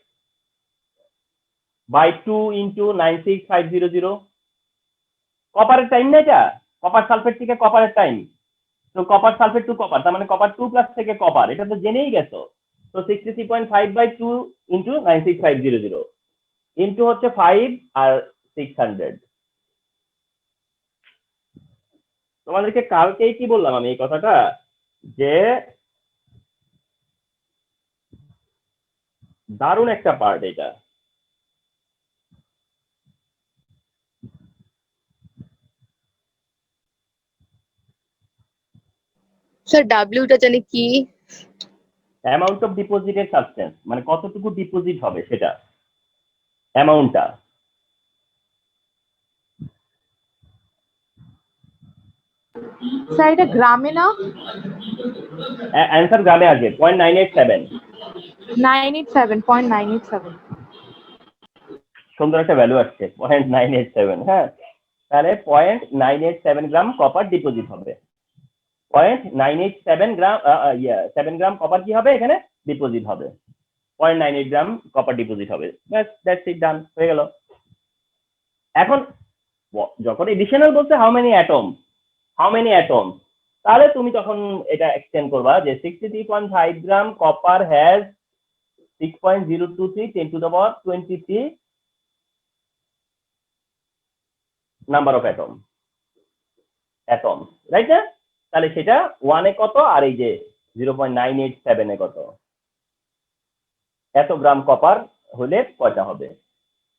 বাই 2 ইন্টু 96500। কপারের টাইম না এটা, কপার সালফেট থেকে কপারের টাইম, তো কপার সালফেট টু কপার, তার মানে কপার 2 প্লাস থেকে কপার, এটা তো জেনেই গেছো। তো 63.5 বাই 2 ইন্টু 96500 ইন্টু হচ্ছে 5 আর 600। তোমাদেরকে কালকেই কি বললাম আমি এই কথাটা, যে দারুণ একটা পার্ট এটা। স্যার ডাব্লিউটা জানি কি? অ্যামাউন্ট অফ ডিপোজিটেড সাবস্টেন্স, মানে কতটুকু ডিপোজিট হবে সেটা, অ্যামাউন্টটা। স্যার এটা গ্রামে না? অ্যান্সার গ্রামে আসবে, 0.987। 987.987। সুন্দর একটা ভ্যালু আসছে, 0.987। হ্যাঁ, তাহলে 0.987 গ্রাম কপার ডিপোজিট হবে, 0.987 গ্রাম 7 গ্রাম কপার কি হবে এখানে ডিপোজিট হবে, 0.98 গ্রাম কপার ডিপোজিট হবে। ব্যাস, দ্যাটস ইট, ডান হয়ে গেল। এখন যখন এডিশনাল বলতে হাউ মেনি অ্যাটম, তাহলে তুমি তখন এটা এক্সটেন্ড করবা যে 63.5 গ্রাম copper has 6.023 10 to the power 23 number of atom, right না? তাহলে সেটা 1 এ কত, আর এই যে 0.987 এ কত, এত গ্রাম কপার হলে কয়টা হবে?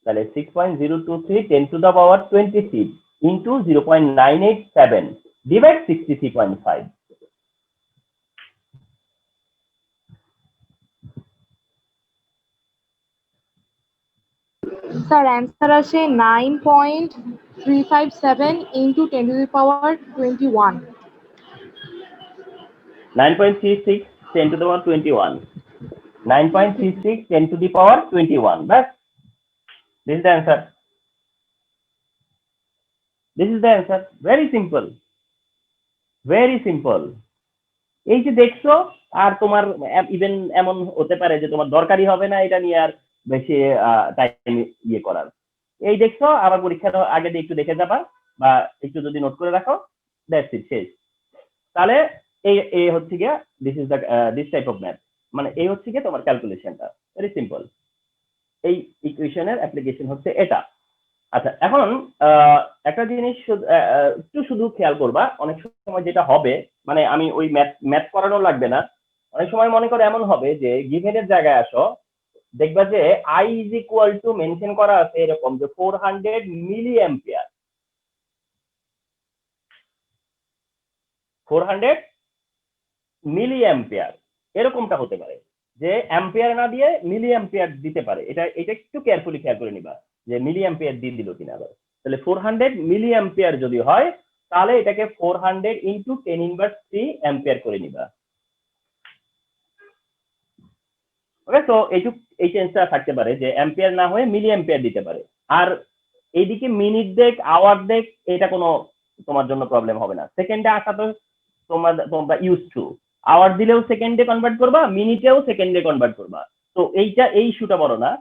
তাহলে 6.023 10 to the power 23 into 0.987 divide 63.5। Sir answer আসে 9.357 into 10 to the power 21। 9.36 10 to the power 21, 9.36 10 to the power 21, bus, this is the answer, very simple, এই যে দেখছো, আর তোমার ইভেন এমন হতে পারে যে তোমার দরকারই হবে না এটা নিয়ে আর বেশি টাইম ইয়ে করার, এই দেখছো আবার পরীক্ষার আগে দিয়ে একটু দেখে যাবা বা একটু যদি নোট করে রাখো, দ্যাটস ইট, শেষ। তাহলে এই হচ্ছে গিয়ে দিস টাইপ অফ ম্যাথ, মানে এই হচ্ছে গিয়ে তোমার ক্যালকুলেশনটা, ভেরি সিম্পল। এই ইকুয়েশনের অ্যাপ্লিকেশন হচ্ছে এটা। আচ্ছা, এখন একটা জিনিস একটু শুধু খেয়াল করবা, অনেক সময় যেটা হবে, মানে আমি ওই ম্যাথ করানো লাগবে না, অনেক সময় মনে করে এমন হবে যে গিভেনের জায়গায় আসো, দেখবা যে I is equal two mention করা আছে এরকম যে 400 মিলি অ্যাম্পিয়ার, 400 মিলি অ্যাম্পিয়ার, এরকমটা হতে পারে যে অ্যাম্পিয়ার না দিয়ে মিলি অ্যাম্পিয়ার দিতে পারে, এটা একটু কেয়ারফুলি খেয়াল করে নিবা যে মিলি অ্যাম্পিয়ার দিয়ে দিল কিনা। তাহলে 400 মিলি অ্যাম্পিয়ার যদি হয়, তাহলে এটাকে 400 ইন্টু 10 ইনভার্স 3 অ্যাম্পিয়ার করে নিবা। ওকে, তো এই চেঞ্জটা থাকতে পারে যে অ্যাম্পিয়ার না হয়ে মিলি অ্যাম্পিয়ার দিতে পারে। আর এইদিকে মিনিট দেখ, আওয়ার দেখ, এটা কোনো তোমার জন্য প্রবলেম হবে না। সেকেন্ডে আসা তো তোমরা ইউজ টু, আওয়ার দিলেও সেকেন্ডে কনভার্ট করবা, মিনিটেও সেকেন্ডে কনভার্ট করবা। তো এই ইস্যুটা বড় না,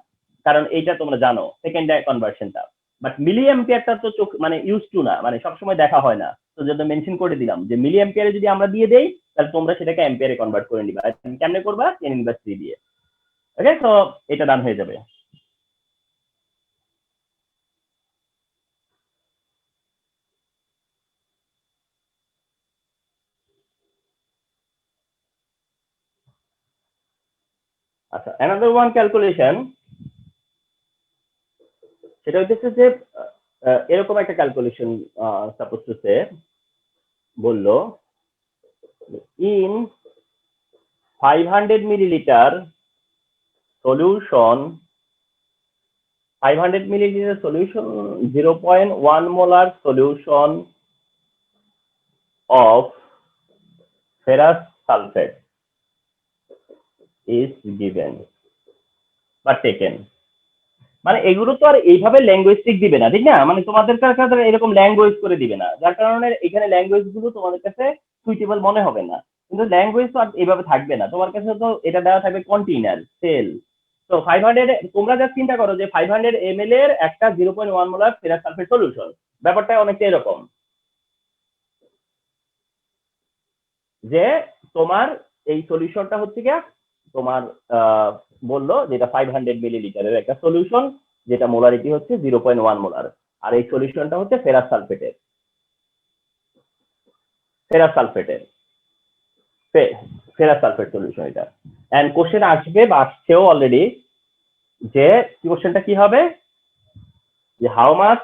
কারণ এইটা তোমরা জানো সেকেন্ডে কনভার্সনটা। বাট মিলি অ্যাম্পিয়ারটা তো চোখ মানে ইউজ টু না, মানে সবসময় দেখা হয় না, তো যদি মেনশন করে দিলাম যে মিলি অ্যাম্পিয়ারে যদি আমরা দিয়ে দেই, তাহলে তোমরা সেটাকে অ্যাম্পিয়ারে কনভার্ট করে নিবা। কেমনে করবা? 10 ইনভার্স 3 দিয়ে। ওকে, তো এটা ডান হয়ে যাবে। আচ্ছা, another one calculation, সেটা হচ্ছে যে এরকম একটা ক্যালকুলেশন সাপোজ টু সে বললো in 500 millilitre solution 500 milliliter solution, 0.1 molar solution of ferrous sulfate is given বা taken। মানে এগুলো তো আর এইভাবে ল্যাঙ্গুয়েজটিক দিবে না, ঠিক না? মানে তোমাদের কাছে এরকম ল্যাঙ্গুয়েজ করে দিবে না, যার কারণে এখানে ল্যাঙ্গুয়েজ গুলো তোমাদের কাছে সুইটেবল মনে হবে না। কিন্তু ল্যাঙ্গুয়েজ তো আর এইভাবে থাকবে না, তোমার কাছে তো এটা দেওয়া থাকবে কন্টেইনার সেল। তো 500 তোমরা যা চিন্তা করো যে 500 ml এর একটা 0.1 মোলার ফেরাস সালফেট সলিউশন, ব্যাপারটা অনেকটা এরকম যে তোমার এই সলিউশনটা হচ্ছে কি তোমার বললো যেটা 500 মিলিলিটারের একটা সলিউশন, যেটা মোলারিটি হচ্ছে 0.1 মোলার, আর এই সলিউশনটা হচ্ছে ফেরাস সালফেটের ফেরাস সালফেটের ফেরাস সালফেট সলিউশন এটা। এন্ড কোশ্চেন আসবে বা আসছেও অলরেডি, যে কোশ্চেনটা কি হবে, যে how much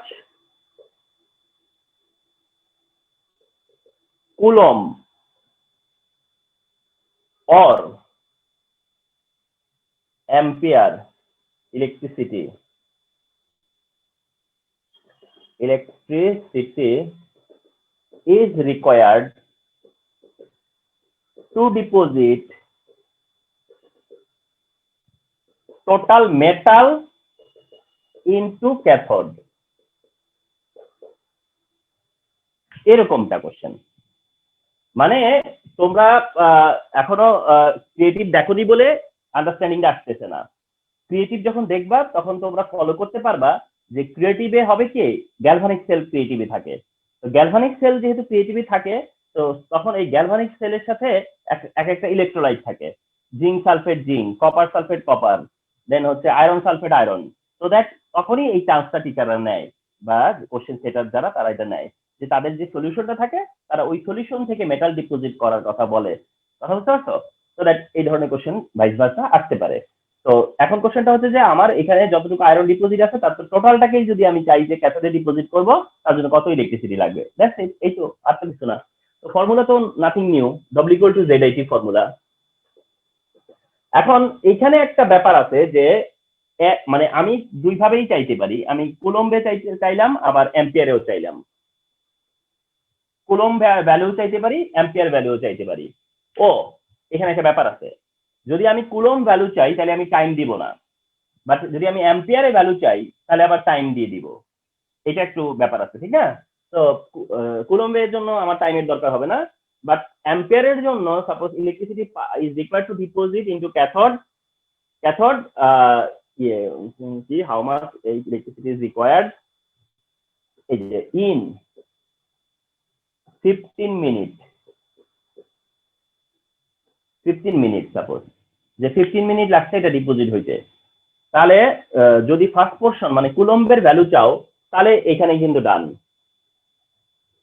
coulomb or ampere electricity is required to deposit total metal into cathode। এরকমটা কোশ্চেন। মানে তোমরা এখনো ক্রিয়েটিভ দেখোনি বলে আন্ডারস্ট্যান্ডিংটা আসতেছে না। ক্রিয়েটিভ যখন দেখবা তখন তোমরা ফলো করতে পারবা যে ক্রিয়েটিভে হবে কি গ্যালভানিক সেল ক্রিয়েটিভে থাকে। তো গ্যালভানিক সেল যেহেতু ক্রিয়েটিভে থাকে, তো তখন এই গ্যালভানিক সেলের সাথে এক একটা ইলেকট্রোলাইট থাকে, zinc sulphate zinc, copper sulphate copper, then হচ্ছে আয়রন সালফেট আয়রন। তো দ্যাট তখনই এই চান্সটা টিচাররা নেয় বা কোশ্চেন সেটার যারা তারা এটা নেয়, যে তাদের যে সলিউশনটা থাকে তারা ওই সলিউশন থেকে মেটাল ডিপোজিট করার কথা বলে। কথা বুঝতে পারছো? তো দ্যাট এই ধরনের কোশ্চেন ভাইস ভার্সা আসতে পারে। তো এখন কোশ্চেনটা হচ্ছে যে আমার এখানে যতটুকু আয়রন ডিপোজিট আছে তার টোটালটাকেই যদি আমি চাই যে ক্যাথোডে ডিপোজিট করব, তার জন্য কত ইলেকট্রিসিটি লাগবে, দ্যাটস ইট। এই তো, আর তো কিছু না। তো ফর্মুলা তো nothing new, W = ZIT formula. এখন এখানে একটা ব্যাপার আছে যে মানে আমি দুই ভাবেই চাইতে পারি, আমি কুলম্বে চাইলাম আবার অ্যাম্পিয়ারেও চাইলাম, কুলম্ব ভ্যালু চাইতে পারি, অ্যাম্পিয়ার ভ্যালু চাইতে পারি। ও এখানে একটা ব্যাপার আছে, যদি আমি কুলম্ব ভ্যালু চাই তাহলে আমি টাইম দিব না, বাট যদি আমি অ্যাম্পিয়ারে ভ্যালু চাই তাহলে আবার টাইম দিয়ে দিব। এটা একটু ব্যাপার আছে, ঠিক না? তো কুলম্বের জন্য আমার টাইমের দরকার হবে না, বাট অ্যাম্পিয়ারের জন্য suppose electricity is required to deposit into cathode কি how much electricity is required, এই যে ইন 15 মিনিট সাপোজ যে 15 মিনিট লাগছে এটা ডিপোজিট হইতে, তাহলে যদি ফার্স্ট পোর্শন মানে কুলম্বের ভ্যালু চাও তাহলে এখানে কিন্তু ডান,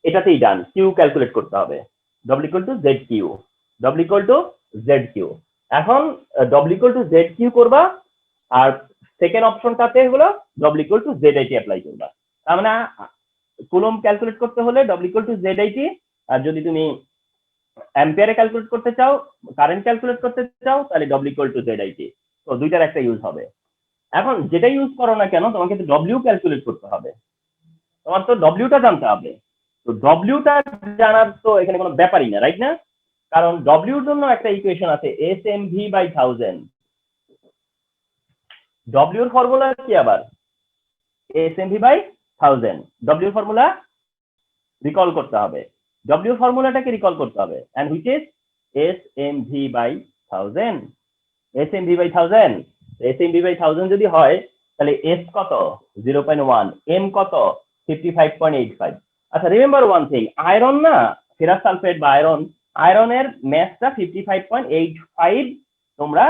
এটাতেই ডান, কিউ ক্যালকুলেট করতে হবে, W = ZQ, W = ZQ। এখন W = ZQ করবা, আর সেকেন্ড অপশনটাতে হলো W = ZIT অ্যাপ্লাই করবা। তার মানে কুলম্ব ক্যালকুলেট করতে হলে W = ZIT, আর যদি তুমি অ্যাম্পিয়ারে ক্যালকুলেট করতে চাও, কারেন্ট ক্যালকুলেট করতে চাও, তাহলে W = ZIT। তো দুইটার একটা ইউজ হবে। এখন যেটা ইউজ করো না কেন তোমাকে তো W ক্যালকুলেট করতে হবে, তোমার তো ডব্লিউটা জানতে হবে। তো ডব্লিউটা জানার তো এখানে কোনো ব্যাপারই না, রাইট না? কারণ ডব্লিউর জন্য একটা ইকুয়েশন আছে SMV/1000। ডব্লিউর ফর্মুলা কি আবার? SMV/1000। ডব্লিউর ফর্মুলা রিকল করতে হবে, ডব্লিউর ফর্মুলাটাকে রিকল করতে হবে, and which is SMV/1000। SMV/1000, SMV/1000 যদি হয় তাহলে S কত 0.1, M কত 55.85। আচ্ছা রিমেম্বার ওয়ান থিং, আয়রন না ফেরাস সালফেট বা আয়রনের ম্যাসটা 55.85 তোমরা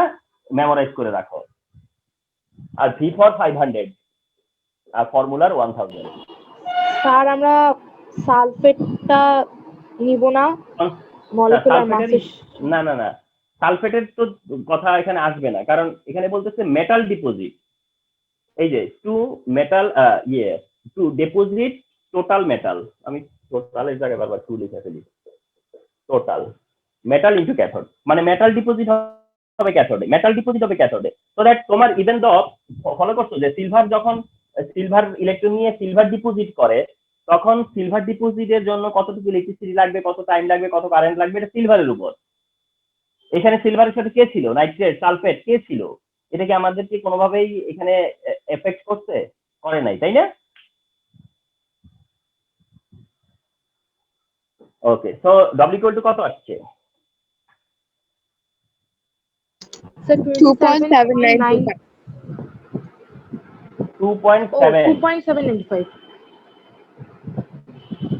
মেমোরাইজ করে রাখো, আর V ফর 500 আর ফর্মুলার 1000। স্যার আমরা সালফেটটা নিব না, মলিকুলার মাসের না না না, সালফেটের তো কথা এখানে আসবে না, কারণ এখানে বলতেছে মেটাল ডিপোজিট, এই যে to metal to deposit total metal, আমি টোটালের জায়গায় বারবার টু লিখে ফেলি, টোটাল মেটাল ইনটু ক্যাথোড, মানে মেটাল ডিপোজিট হবে ক্যাথোডে, মেটাল ডিপোজিট হবে ক্যাথোডে। সো দ্যাট তোমার ইভেন দ ফলো করছো যে সিলভার যখন সিলভার ইলেকট্রন নিয়ে সিলভার ডিপোজিট করে, তখন সিলভার ডিপোজিটের জন্য কতটুকু ইলেকট্রিসিটি লাগবে, কত টাইম লাগবে, কত কারেন্ট লাগবে, এটা সিলভারের উপর। এখানে সিলভারের সাথে কে ছিল, নাইট্রেট, সালফেট কে ছিল, এটা কি আমাদেরকে কোনোভাবেই এখানে এফেক্ট করতে করে নাই, তাই না? ওকে, সো ডব্লিউ ইকুয়াল টু কত আসছে? Sir, 2.795. 2.7 2.795.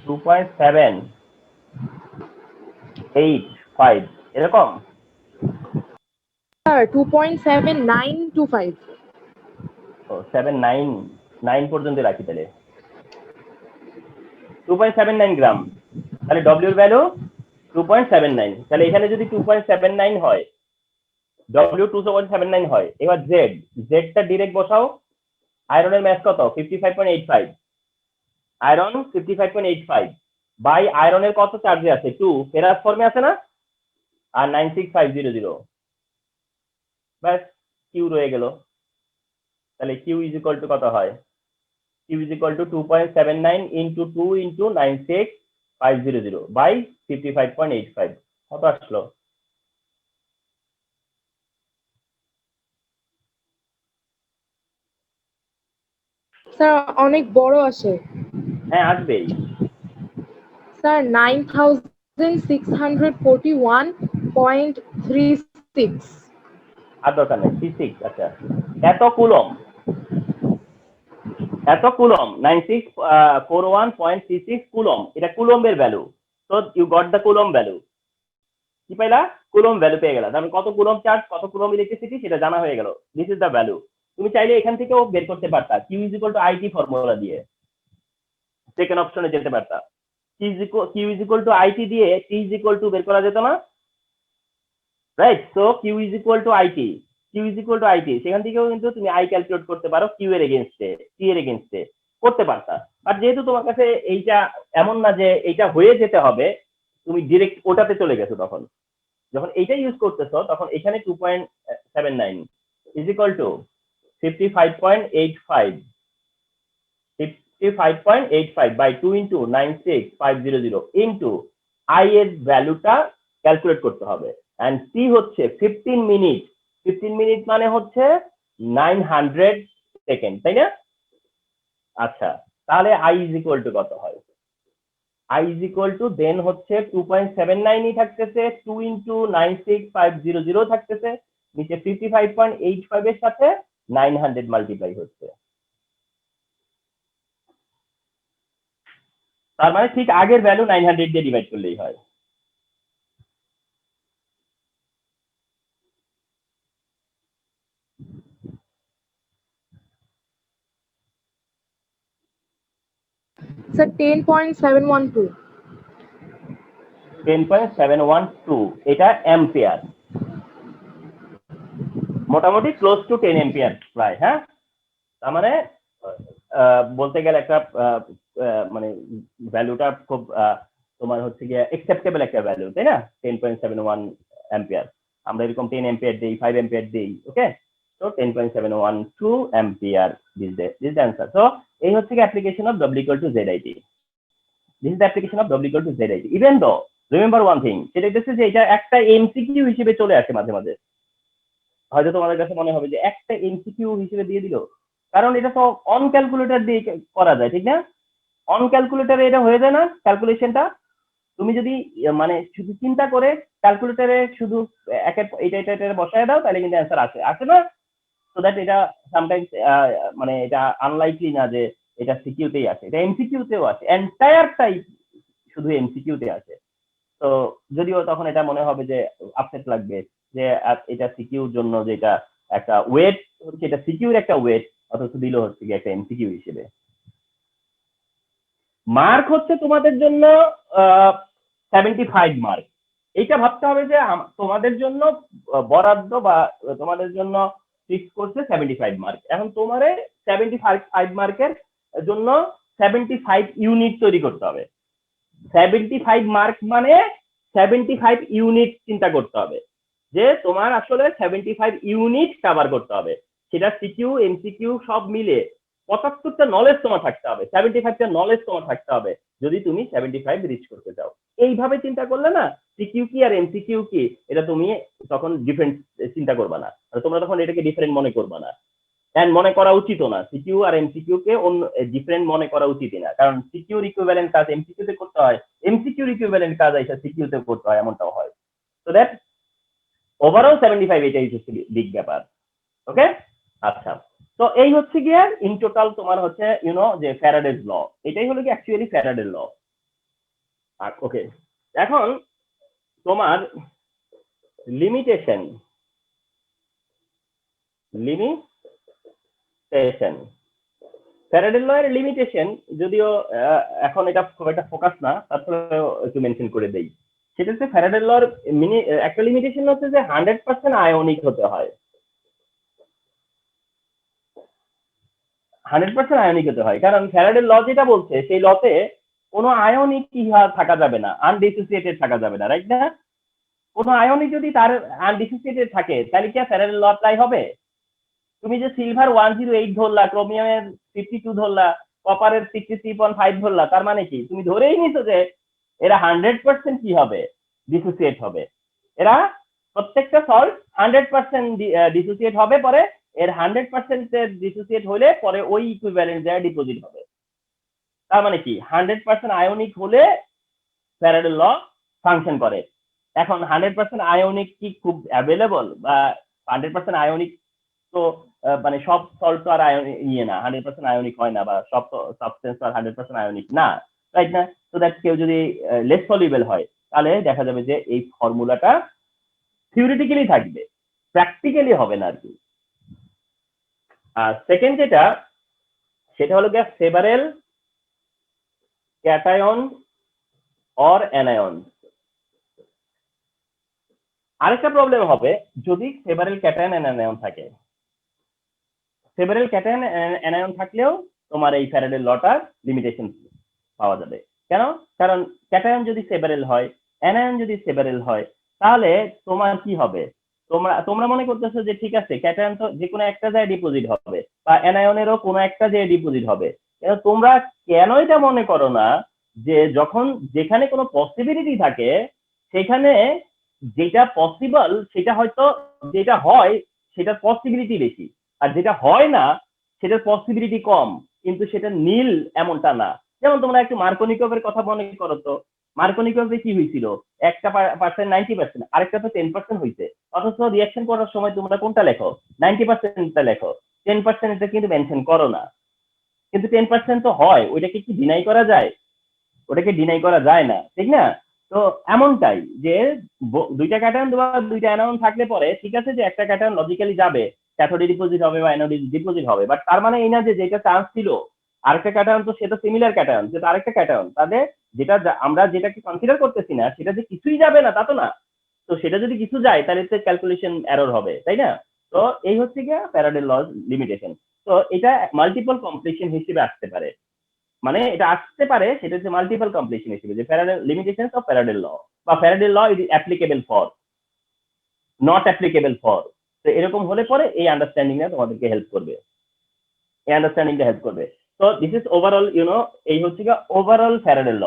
2.785 এরকম। Sir, 2.7925. ও 799 পর্যন্ত রাখি তাহলে 2.79 গ্রাম, তাহলে ডব্লিউ এর ভ্যালু 2.79। তাহলে এখানে যদি 2.79 হয়, ডব্লিউ 2.79 হয়, এবার জেড, জেডটা ডিরেক্ট বসাও। আয়রনের ম্যাস কত? 55.85। আয়রন 55.85 বাই আয়রনের কত চার্জে আছে? 2, ফেরাস ফর্মে আছে না, আর 96500, ব্যাস কিউ রয়ে গেল। তাহলে কিউ ইজ ইকুয়াল টু কত হয়? Q is equal to 2.79 into 2 into 96500 by 55.85, কত আসলো? Sir, অনেক বড় আসে। হ্যাঁ আসবেই। Sir, 9,641.36. আর দরকার নেই, 36। আচ্ছা, এত কুলম, এত কুলম, 9641.36 কুলম, এটা কুলম্বের value. So you got the coulomb value. কি পাইলা? কুলম ভ্যালু পেয়ে গেলা। তাহলে কত কুলম চার্জ, কত কুলম ইলেকট্রিসিটি, সেটা জানা হয়ে গেল। This is the value. তুমি চাইলে এখান থেকেও বের করতে পারতা, Q is equal to IT formula দিয়ে সেকেন্ড অপশনে যেতে পারতা। Q is equal to IT দিয়ে টি ইজ ইকুয়াল টু বের করা যেত না, right? So Q is equal to IT, Q is equal to IT, সেখান থেকেও কিন্তু তুমি আই ক্যালকুলেট করতে পারো, কিউ এর এগেনস্টে, টি এর এগেনস্টে করতে পারতা। আর যেহেতু তোমার কাছে এইটা এমন না যে এইটা হয়ে যেতে হবে, তুমি ডিরেক্ট ওটাতে চলে গেছো, তখন যখন এইটা ইউজ করতেছো তখন এখানে 2.79 is equal to 55.85, 55.85 by 2 into 96500 into I এর ভ্যালুটা ক্যালকুলেট করতে হবে। এন্ড টি হচ্ছে 15 মিনিট, 15 মিনিট মানে হচ্ছে 900 সেকেন্ড, তাই না? আচ্ছা, তাহলে আই ইজ ইকুয়াল টু কত হয়? আই ইজ ইকুয়াল টু দেন হচ্ছে 2.79 থাকতেছে, 2 ইন্টু 96500 থাকতেছে, নিচে 55.85 এর সাথে 900 মাল্টিপ্লাই হচ্ছে। তার মানে ঠিক আগের ভ্যালু 900 দিয়ে ডিভাইড করলেই হয়। Sir, 10.712. 10.712, এটা অ্যাম্পিয়ার, মোটামুটি ক্লোজ টু 10 অ্যাম্পিয়ার প্রায়। হ্যাঁ, তার মানে বলতে গেলে একটা মানে ভ্যালুটা খুব তোমার হচ্ছে গিয়ে একসেপ্টেবল একটা ভ্যালু, তাই না? 10.71 অ্যাম্পিয়ার। আমরা এরকম 10 অ্যাম্পিয়ার দেই, 5 অ্যাম্পিয়ার দেই, ওকে? তো 10.712 ampere, this is the answer. So এই হচ্ছে কি application of W equal to Z IT. This is the application of W equal to Z IT. Even though remember one thing, সেটা হচ্ছে যে এটা একটা এমসিকিউ হিসেবে চলে আসে মাঝে মাঝে। হয়তো তোমাদের কাছে মনে হবে যে একটা এমসিকিউ হিসেবে দিয়ে দিল, কারণ এটা তো অন ক্যালকুলেটর দিয়ে করা যায়, ঠিক না? অন ক্যালকুলেটরে এটা হয়ে যায় না ক্যালকুলেশনটা? তুমি যদি মানে শুধু চিন্তা করে ক্যালকুলেটরে শুধু এটা বসায় দাও, তাহলে কিন্তু অ্যান্সার আসে না? সো দ্যাট এটা সামটাইমস মানে এটা আনলাইকলি না যে এটা সিকিউতেই আসে, এটা এমসিকিউতেও আসে, এন্টায়ারটাই শুধু এমসিকিউতে আসে। তো যদিও তখন এটা মনে হবে যে আপসেট লাগবে যে এটা সিকিউর জন্য যেটা একটা ওয়েট হচ্ছে, এটা সিকিউর একটা ওয়েট, অথচ দিল হচ্ছে কি একটা এমসিকিউ হিসেবে। মার্ক হচ্ছে তোমাদের জন্য 75 মার্ক। এইটা ভাবতে হবে যে তোমাদের জন্য বরাদ্দ বা তোমাদের জন্য ফিক্স করছে 75 মার্ক। এখন তোমারে 75 মার্কের জন্য 75 ইউনিট তৈরি করতে হবে। 75 মার্ক মানে 75 ইউনিট চিন্তা করতে হবে। যে তোমার আসলে 75 ইউনিট কভার করতে হবে, সেটা সিকিউ এমসিকিউ সব মিলে 75টা নলেজ তোমার থাকতে হবে, 75টা নলেজ তোমার থাকতে হবে যদি তুমি 75 রিচ করতে চাও। এইভাবে চিন্তা করলে না সিকিউ কি আর এমসিকিউ কি এটা তুমি তখন ডিফারেন্ট চিন্তা করবা না, তোমরা তখন এটাকে ডিফারেন্ট মনে করবা না, এন্ড মনে করা উচিত না। সিকিউ আর এমসিকিউ কে অন্য ডিফারেন্ট মনে করা উচিত না, কারণ সিকিউর ইকুইভ্যালেন্ট কাজ এমসিকিউ তে করতে হয়, এমসিকিউর ইকুইভ্যালেন্ট কাজ আইসা সিকিউ তে করতে হয়, এমনটাও হয়। সো দ্যাট ওভারঅল 75 এটাই হচ্ছে বিগ ব্যাপার। ওকে, আচ্ছা, তো এই হচ্ছে গিয়ে ইন টোটাল তোমার হচ্ছে যে ফ্যারাডেজ ল, এটাই হলো কি অ্যাকচুয়ালি ফ্যারাডের ল। আর ওকে, এখন তোমার লিমিটেশন ফ্যারাডের ল এর লিমিটেশন, যদিও এখন এটা খুব একটা ফোকাস না, তারপরে একটু মেনশন করে দেই। সেটা হচ্ছে ফ্যারাডের লর একটা লিমিটেশন হচ্ছে যে 100% আয়নিক হতে হয়, 100% আয়নিক হতে হয়, কারণ ফ্যারাডের ল যেটা বলছে সেই লতে কোনো আয়নিক কি থাকা যাবে না, আনডিসোসিয়েটেড থাকা যাবে না, রাইট না? কোনো আয়নিক যদি তার আনডিসোসিয়েটেড থাকে তাহলে কি ফ্যারাডের ল অ্যাপ্লাই হবে? তুমি যে সিলভার 108 ধরলা, ক্রোমিয়ামের 52 ধরলা, কপারের 63.5 ধরলা, তার মানে কি তুমি ধরেই নিছো যে এরা 100% কি হবে, ডিসোসিয়েট হবে। এরা প্রত্যেকটা সল্ট 100% ডিসোসিয়েট হবে, পরে এর 100% ডিসোসিয়েট হলে পরে ওই ইকুইভ্যালেন্ট যায় ডিপোজিট হবে। তার মানে কি 100% আয়নিক হলে ফ্যারাডের ল ফাংশন করে। এখন 100% আয়নিক কি খুব অ্যাভেলেবল, বা 100% আয়নিক তো মানে সব সল্ট তো আর না 100% আয়নিক হয় না, বা সব সাবস্টেন্স তো আর 100% আয়নিক না, রাইট না? তো দ্যাট কেউ যদি লেস সলিউবল হয় তাহলে দেখা যাবে যে এই ফর্মুলাটা থিওরিটিক্যালি থাকবে, প্র্যাকটিক্যালি হবে না আর কি। আর সেকেন্ড যেটা, সেটা হলো গিয়ে সেভারেল ক্যাটায়ন অর অ্যানায়ন। আরেকটা প্রবলেম হবে যদি সেভারেল ক্যাটায়ন এন্ড অ্যানায়ন থাকে। সেভারেল ক্যাটায়ন অ্যানায়ন থাকলেও তোমার এই ফ্যারাডের লটার লিমিটেশন পাওয়া যাবে। কেন? কারণ ক্যাটায়ন যদি সেভারেল হয়, অ্যানায়ন যদি সেভারেল হয়, তাহলে তোমার কি হবে? তোমরা মনে করতেছো যে ঠিক আছে ক্যাটায়ন তো যে কোনো একটা জায়গায় ডিপোজিট হবে, বা অ্যানায়নেরও কোনো একটা জায়গায় ডিপোজিট হবে। তোমরা কেন এটা মনে করো না যে যখন যেখানে কোনো পসিবিলিটি থাকে সেখানে যেটা পসিবল সেটা হয়তো যেটা হয় সেটার পসিবিলিটি বেশি, আর যেটা হয় না সেটার পসিবিলিটি কম, কিন্তু সেটা নীল এমনটা না। যেমন তোমরা একটু মার্কোনিকভের কথা মনে করো তো, মার্কোনিকভে কি হয়েছিল, একটা পার্সেন্ট 90%, আরেকটা তো 10% হয়েছে, অথচ রিয়াকশন করার সময় তোমরা কোনটা লেখো, 90%টা লেখো, 10%টা কিন্তু মেনশন করো না। কিন্তু 10% তো হয়, ওইটাকে কি ডিনাই করা যায়? ওটাকে ডিনাই করা যায় না, ঠিক না? তো এমনটাই যে দুইটা ক্যাটায়ন বা দুইটা অ্যানায়ন থাকলে পরে ঠিক আছে যে একটা ক্যাটায়ন লজিক্যালি যাবে, ক্যাথোডে ডিপোজিট হবে বা অ্যানোডে ডিপোজিট হবে, বাট তার মানে এই না যে যেটা চান্স ছিল আরেকটা ক্যাটায়ন তো সেটা সিমিলার ক্যাটায়ন, সেটা আরেকটা ক্যাটায়ন, তাদের যেটা আমরা যেটাকে কনসিডার করতেছি না সেটা যে কিছুই যাবে না তা তো না। তো সেটা যদি কিছু যায় তাহলে তো ক্যালকুলেশন এরর হবে, তাই না? তো এই হচ্ছে গিয়ে ফ্যারাডের লজ লিমিটেশন। তো এটা মাল্টিপল কমপ্লিশন হিসেবে আসতে পারে, মানে এটা আসতে পারে সেটা হচ্ছে মাল্টিপল কমপ্লিশন হিসেবে, যে ফ্যারাডে লিমিটেশনস অফ ফ্যারাডের ল, বা ফ্যারাডের law is applicable for, not applicable for. তো এরকম হলে পরে এই আন্ডারস্ট্যান্ডিংটা তোমাদেরকে হেল্প করবে, এই আন্ডারস্ট্যান্ডিংটা হেল্প করবে। তো দিস ইজ ওভারঅল এই হচ্ছে গিয়ে ওভারঅল ফ্যারাডের ল।